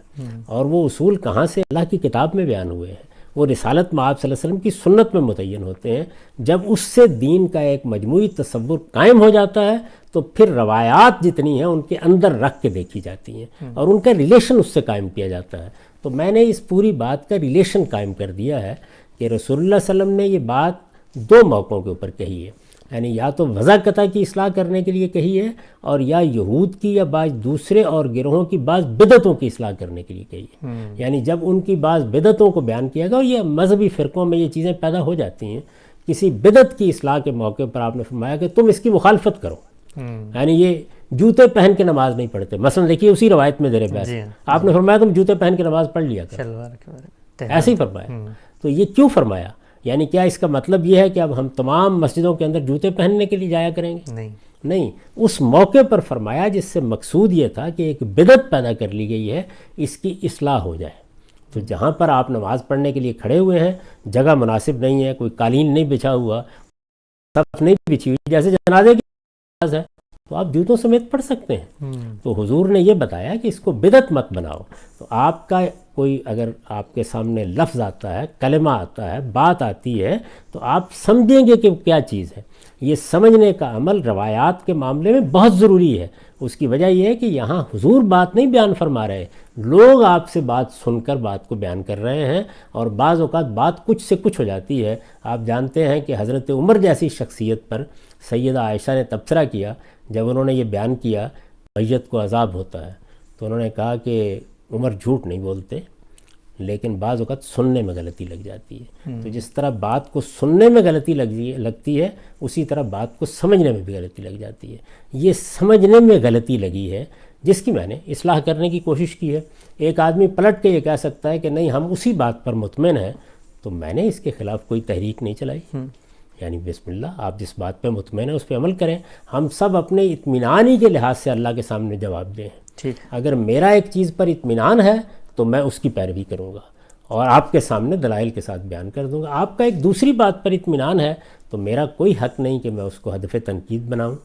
اور وہ اصول کہاں سے؟ اللہ کی کتاب میں بیان ہوئے ہیں، وہ رسالت مآب صلی اللہ علیہ وسلم کی سنت میں متعین ہوتے ہیں. جب اس سے دین کا ایک مجموعی تصور قائم ہو جاتا ہے تو پھر روایات جتنی ہیں ان کے اندر رکھ کے دیکھی جاتی ہیں اور ان کا ریلیشن اس سے قائم کیا جاتا ہے. تو میں نے اس پوری بات کا ریلیشن قائم کر دیا ہے کہ رسول اللہ صلی اللہ علیہ وسلم نے یہ بات دو موقعوں کے اوپر کہی ہے، یعنی یا تو وضع قطع کی اصلاح کرنے کے لیے کہی ہے، اور یا یہود کی یا بعض دوسرے اور گروہوں کی بعض بدعتوں کی اصلاح کرنے کے لیے کہی ہے. یعنی جب ان کی بعض بدعتوں کو بیان کیا گیا، اور یہ مذہبی فرقوں میں یہ چیزیں پیدا ہو جاتی ہیں، کسی بدعت کی اصلاح کے موقع پر آپ نے فرمایا کہ تم اس کی مخالفت کرو. یعنی یہ جوتے پہن کے نماز نہیں پڑھتے، مثلا دیکھیے اسی روایت میں زیر بحث آپ نے فرمایا تم جوتے پہن کے نماز پڑھ لیا کرو، ایسے ہی فرمایا. تو یہ کیوں فرمایا؟ یعنی کیا اس کا مطلب یہ ہے کہ اب ہم تمام مسجدوں کے اندر جوتے پہننے کے لیے جایا کریں گے؟ نہیں، اس موقع پر فرمایا جس سے مقصود یہ تھا کہ ایک بدعت پیدا کر لی گئی ہے، اس کی اصلاح ہو جائے. تو جہاں پر آپ نماز پڑھنے کے لیے کھڑے ہوئے ہیں جگہ مناسب نہیں ہے، کوئی قالین نہیں بچھا ہوا، صف نہیں بچھی ہوئی جیسے جنازے کی نماز ہے، تو آپ جوتوں سمیت پڑھ سکتے ہیں. تو حضور نے یہ بتایا کہ اس کو بدعت مت بناؤ. تو آپ کا کوئی اگر آپ کے سامنے لفظ آتا ہے، کلمہ آتا ہے، بات آتی ہے، تو آپ سمجھیں گے کہ کیا چیز ہے. یہ سمجھنے کا عمل روایات کے معاملے میں بہت ضروری ہے. اس کی وجہ یہ ہے کہ یہاں حضور بات نہیں بیان فرما رہے، لوگ آپ سے بات سن کر بات کو بیان کر رہے ہیں، اور بعض اوقات بات کچھ سے کچھ ہو جاتی ہے. آپ جانتے ہیں کہ حضرت عمر جیسی شخصیت پر سیدہ عائشہ نے تبصرہ کیا جب انہوں نے یہ بیان کیا میت کو عذاب ہوتا ہے. تو انہوں نے کہا کہ عمر جھوٹ نہیں بولتے، لیکن بعض اوقات سننے میں غلطی لگ جاتی ہے. تو جس طرح بات کو سننے میں غلطی لگتی ہے، اسی طرح بات کو سمجھنے میں بھی غلطی لگ جاتی ہے. یہ سمجھنے میں غلطی لگی ہے جس کی میں نے اصلاح کرنے کی کوشش کی ہے. ایک آدمی پلٹ کے یہ کہہ سکتا ہے کہ نہیں ہم اسی بات پر مطمئن ہیں، تو میں نے اس کے خلاف کوئی تحریک نہیں چلائی. یعنی بسم اللہ، آپ جس بات پہ مطمئن ہیں اس پہ عمل کریں. ہم سب اپنے اطمینانی کے لحاظ سے اللہ کے سامنے جواب دیں. اگر میرا ایک چیز پر اطمینان ہے تو میں اس کی پیروی کروں گا اور آپ کے سامنے دلائل کے ساتھ بیان کر دوں گا. آپ کا ایک دوسری بات پر اطمینان ہے تو میرا کوئی حق نہیں کہ میں اس کو ہدف تنقید بناؤں،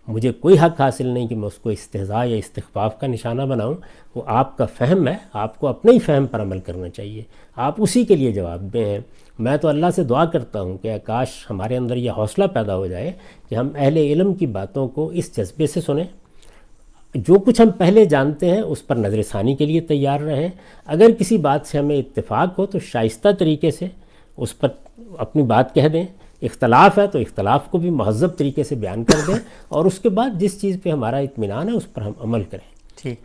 مجھے کوئی حق حاصل نہیں کہ میں اس کو استہزاء یا استخفاف کا نشانہ بناؤں. وہ آپ کا فہم ہے، آپ کو اپنے ہی فہم پر عمل کرنا چاہیے، آپ اسی کے لیے جواب دیں. میں تو اللہ سے دعا کرتا ہوں کہ کاش ہمارے اندر یہ حوصلہ پیدا ہو جائے کہ ہم اہل علم کی باتوں کو اس جذبے سے سنیں، جو کچھ ہم پہلے جانتے ہیں اس پر نظر ثانی کے لیے تیار رہیں. اگر کسی بات سے ہمیں اتفاق ہو تو شائستہ طریقے سے اس پر اپنی بات کہہ دیں، اختلاف ہے تو اختلاف کو بھی مہذب طریقے سے بیان کر دیں، اور اس کے بعد جس چیز پہ ہمارا اطمینان ہے اس پر ہم عمل کریں.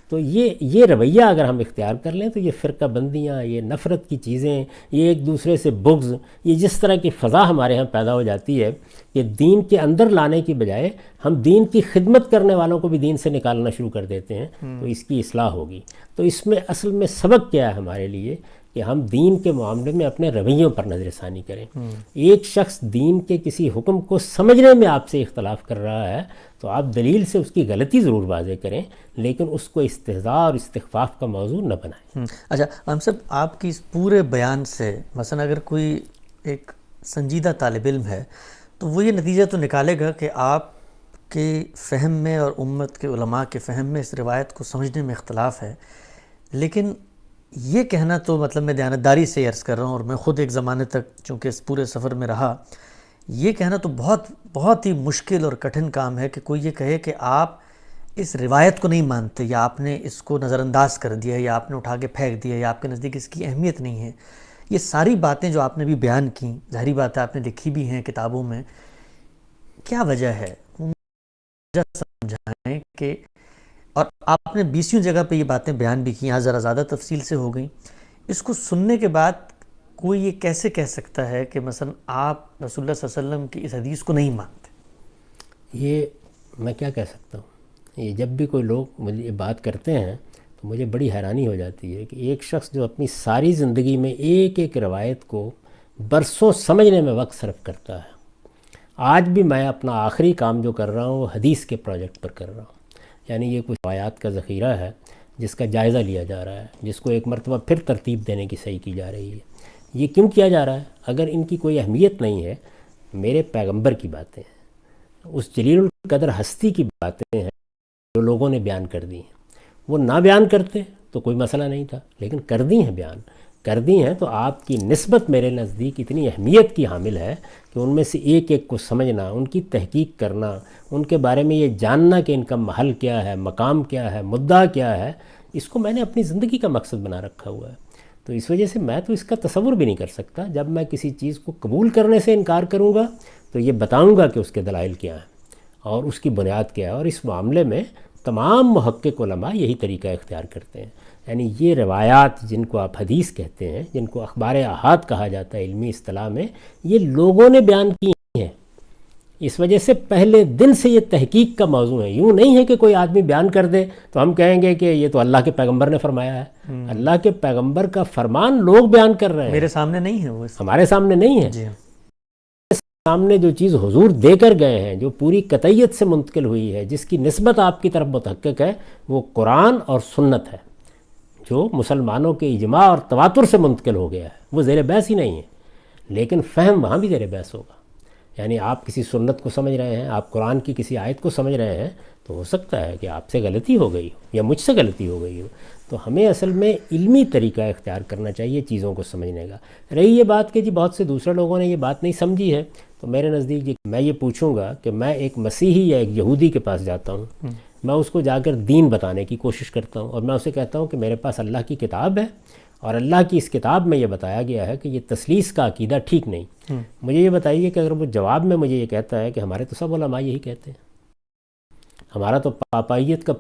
تو یہ رویہ اگر ہم اختیار کر لیں تو یہ فرقہ بندیاں، یہ نفرت کی چیزیں، یہ ایک دوسرے سے بغض، یہ جس طرح کی فضا ہمارے ہاں پیدا ہو جاتی ہے کہ دین کے اندر لانے کی بجائے ہم دین کی خدمت کرنے والوں کو بھی دین سے نکالنا شروع کر دیتے ہیں، تو اس کی اصلاح ہوگی. تو اس میں اصل میں سبق کیا ہے ہمارے لیے کہ ہم دین کے معاملے میں اپنے رویوں پر نظر ثانی کریں. ایک شخص دین کے کسی حکم کو سمجھنے میں آپ سے اختلاف کر رہا ہے تو آپ دلیل سے اس کی غلطی ضرور واضح کریں، لیکن اس کو استہزاء اور استخفاف کا موضوع نہ بنائیں. اچھا ہم سب آپ کی اس پورے بیان سے مثلا اگر کوئی ایک سنجیدہ طالب علم ہے تو وہ یہ نتیجہ تو نکالے گا کہ آپ کے فہم میں اور امت کے علماء کے فہم میں اس روایت کو سمجھنے میں اختلاف ہے. لیکن یہ کہنا تو مطلب میں دیانتداری سے عرض کر رہا ہوں، اور میں خود ایک زمانے تک چونکہ اس پورے سفر میں رہا، یہ کہنا تو بہت ہی مشکل اور کٹھن کام ہے کہ کوئی یہ کہے کہ آپ اس روایت کو نہیں مانتے، یا آپ نے اس کو نظر انداز کر دیا، یا آپ نے اٹھا کے پھینک دیا، یا آپ کے نزدیک اس کی اہمیت نہیں ہے. یہ ساری باتیں جو آپ نے بھی بیان کی، ظاہری بات ہے آپ نے لکھی بھی ہیں کتابوں میں، کیا وجہ ہے؟ وجہ سمجھائیں کہ، اور آپ نے 20ویں جگہ پہ یہ باتیں بیان بھی کی، یہاں ذرا زیادہ تفصیل سے ہو گئیں. اس کو سننے کے بعد کوئی یہ کیسے کہہ سکتا ہے کہ مثلا آپ رسول اللہ صلی اللہ علیہ وسلم کی اس حدیث کو نہیں مانتے؟ یہ میں کیا کہہ سکتا ہوں، یہ جب بھی کوئی لوگ مجھے یہ بات کرتے ہیں تو مجھے بڑی حیرانی ہو جاتی ہے کہ ایک شخص جو اپنی ساری زندگی میں ایک ایک روایت کو برسوں سمجھنے میں وقت صرف کرتا ہے. آج بھی میں اپنا آخری کام جو کر رہا ہوں وہ حدیث کے پروجیکٹ پر کر رہا ہوں. یعنی یہ کچھ روایات کا ذخیرہ ہے جس کا جائزہ لیا جا رہا ہے، جس کو ایک مرتبہ پھر ترتیب دینے کی صحیح کی جا رہی ہے. یہ کیوں کیا جا رہا ہے؟ اگر ان کی کوئی اہمیت نہیں ہے، میرے پیغمبر کی باتیں ہیں، اس جلیل القدر ہستی کی باتیں ہیں جو لوگوں نے بیان کر دی ہیں. وہ نہ بیان کرتے تو کوئی مسئلہ نہیں تھا، لیکن کر دی ہیں، بیان کر دی ہیں، تو آپ کی نسبت میرے نزدیک اتنی اہمیت کی حامل ہے کہ ان میں سے ایک ایک کو سمجھنا، ان کی تحقیق کرنا، ان کے بارے میں یہ جاننا کہ ان کا محل کیا ہے، مقام کیا ہے، مدعا کیا ہے، اس کو میں نے اپنی زندگی کا مقصد بنا رکھا ہوا ہے. تو اس وجہ سے میں تو اس کا تصور بھی نہیں کر سکتا. جب میں کسی چیز کو قبول کرنے سے انکار کروں گا تو یہ بتاؤں گا کہ اس کے دلائل کیا ہیں اور اس کی بنیاد کیا ہے. اور اس معاملے میں تمام محقق علماء یہی طریقہ اختیار کرتے ہیں. یعنی یہ روایات جن کو آپ حدیث کہتے ہیں، جن کو اخبار احاد کہا جاتا ہے علمی اصطلاح میں، یہ لوگوں نے بیان کی ہیں. اس وجہ سے پہلے دن سے یہ تحقیق کا موضوع ہے. یوں نہیں ہے کہ کوئی آدمی بیان کر دے تو ہم کہیں گے کہ یہ تو اللہ کے پیغمبر نے فرمایا ہے. اللہ کے پیغمبر کا فرمان لوگ بیان کر رہے ہیں، میرے سامنے نہیں ہے، وہ ہمارے سامنے نہیں ہے. جی سامنے جو چیز حضور دے کر گئے ہیں، جو پوری قطعیت سے منتقل ہوئی ہے، جس کی نسبت آپ کی طرف متحقق ہے، وہ قرآن اور سنت ہے، جو مسلمانوں کے اجماع اور تواتر سے منتقل ہو گیا ہے. وہ زیر بحث ہی نہیں ہے، لیکن فہم وہاں بھی زیر بحث ہوگا. یعنی آپ کسی سنت کو سمجھ رہے ہیں، آپ قرآن کی کسی آیت کو سمجھ رہے ہیں، تو ہو سکتا ہے کہ آپ سے غلطی ہو گئی ہو یا مجھ سے غلطی ہو گئی ہو. تو ہمیں اصل میں علمی طریقہ اختیار کرنا چاہیے چیزوں کو سمجھنے کا. رہی یہ بات کہ جی بہت سے دوسرے لوگوں نے یہ بات نہیں سمجھی ہے، تو میرے نزدیک میں یہ پوچھوں گا کہ میں ایک مسیحی یا ایک یہودی کے پاس جاتا ہوں، میں اس کو جا کر دین بتانے کی کوشش کرتا ہوں، اور میں اسے کہتا ہوں کہ میرے پاس اللہ کی کتاب ہے، اور اللہ کی اس کتاب میں یہ بتایا گیا ہے کہ یہ تثلیث کا عقیدہ ٹھیک نہیں. مجھے یہ بتائیے کہ اگر وہ جواب میں مجھے یہ کہتا ہے کہ ہمارے تو سب علماء یہی کہتے ہیں، ہمارا تو پاپائیت کا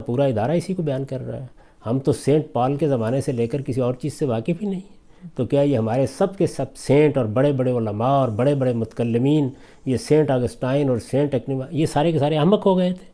پورا ادارہ اسی کو بیان کر رہا ہے، ہم تو سینٹ پال کے زمانے سے لے کر کسی اور چیز سے واقف ہی نہیں ہیں، تو کیا یہ ہمارے سب کے سب سینٹ اور بڑے بڑے علماء اور بڑے بڑے متکلمین، یہ سینٹ اگسٹائن اور سینٹ اکنیما، یہ سارے کے سارے احمق ہو گئے تھے؟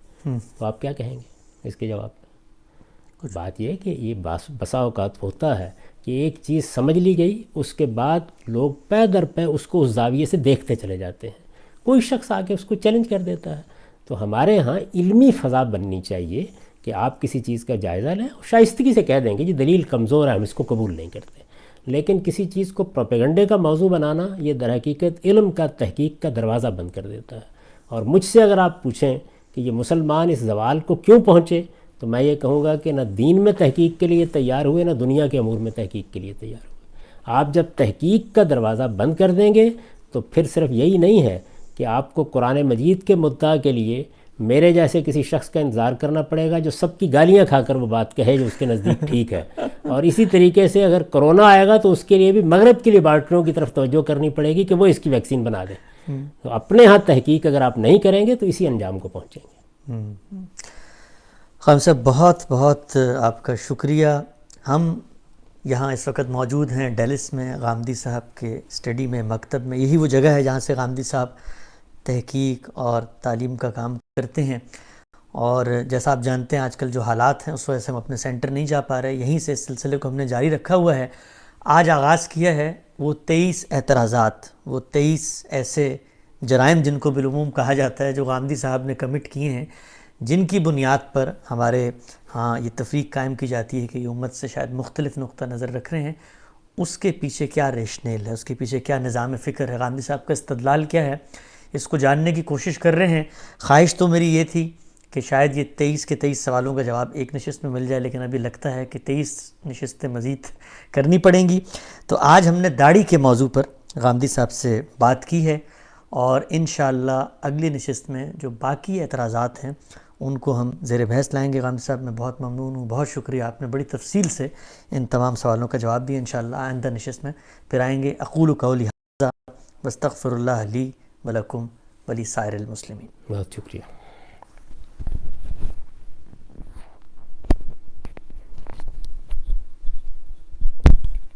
تو آپ کیا کہیں گے اس کے جواب میں؟ بات یہ ہے کہ یہ بسا اوقات ہوتا ہے کہ ایک چیز سمجھ لی گئی، اس کے بعد لوگ پے در پے اس کو اس زاویے سے دیکھتے چلے جاتے ہیں، کوئی شخص آ کے اس کو چیلنج کر دیتا ہے. تو ہمارے ہاں علمی فضا بننی چاہیے کہ آپ کسی چیز کا جائزہ لیں، شائستگی سے کہہ دیں کہ جی دلیل کمزور ہے، ہم اس کو قبول نہیں کرتے. لیکن کسی چیز کو پروپیگنڈے کا موضوع بنانا، یہ در حقیقت علم کا، تحقیق کا دروازہ بند کر دیتا ہے. اور مجھ سے اگر آپ پوچھیں کہ یہ مسلمان اس زوال کو کیوں پہنچے، تو میں یہ کہوں گا کہ نہ دین میں تحقیق کے لیے تیار ہوئے، نہ دنیا کے امور میں تحقیق کے لیے تیار ہوئے. آپ جب تحقیق کا دروازہ بند کر دیں گے تو پھر صرف یہی نہیں ہے کہ آپ کو قرآن مجید کے مدعا کے لیے میرے جیسے کسی شخص کا انتظار کرنا پڑے گا جو سب کی گالیاں کھا کر وہ بات کہے جو اس کے نزدیک ٹھیک ہے. اور اسی طریقے سے اگر کرونا آئے گا تو اس کے لیے بھی مغرب کے لیبارٹریوں کی طرف توجہ کرنی پڑے گی کہ وہ اس کی ویکسین بنا دیں. تو اپنے ہاں تحقیق اگر آپ نہیں کریں گے تو اسی انجام کو پہنچیں گے. خان صاحب بہت بہت آپ کا شکریہ. ہم یہاں اس وقت موجود ہیں ڈیلس میں، غامدی صاحب کے اسٹڈی میں، مکتب میں. یہی وہ جگہ ہے جہاں سے غامدی صاحب تحقیق اور تعلیم کا کام کرتے ہیں. اور جیسا آپ جانتے ہیں آج کل جو حالات ہیں اس وجہ سے ہم اپنے سینٹر نہیں جا پا رہے. یہیں سے اس سلسلے کو ہم نے جاری رکھا ہوا ہے. آج آغاز کیا ہے وہ 23 اعتراضات، وہ 23 ایسے جرائم جن کو بالعموم کہا جاتا ہے جو غامدی صاحب نے کمٹ کیے ہیں، جن کی بنیاد پر ہمارے ہاں یہ تفریق قائم کی جاتی ہے کہ یہ امت سے شاید مختلف نقطہ نظر رکھ رہے ہیں. اس کے پیچھے کیا ریشنل ہے، اس کے پیچھے کیا نظام فکر ہے، غامدی صاحب کا استدلال کیا ہے، اس کو جاننے کی کوشش کر رہے ہیں. خواہش تو میری یہ تھی کہ شاید یہ 23 کے 23 سوالوں کا جواب ایک نشست میں مل جائے، لیکن ابھی لگتا ہے کہ 23 نشستیں مزید کرنی پڑیں گی. تو آج ہم نے داڑھی کے موضوع پر غامدی صاحب سے بات کی ہے، اور انشاءاللہ اگلی نشست میں جو باقی اعتراضات ہیں ان کو ہم زیر بحث لائیں گے. غامدی صاحب میں بہت ممنون ہوں، بہت شکریہ، آپ نے بڑی تفصیل سے ان تمام سوالوں کا جواب دیا. انشاءاللہ آئندہ نشست میں پھر آئیں گے. اقول قولی ھذا واستغفر اللہ لی ولکم ولسائر المسلمین. بہت شکریہ.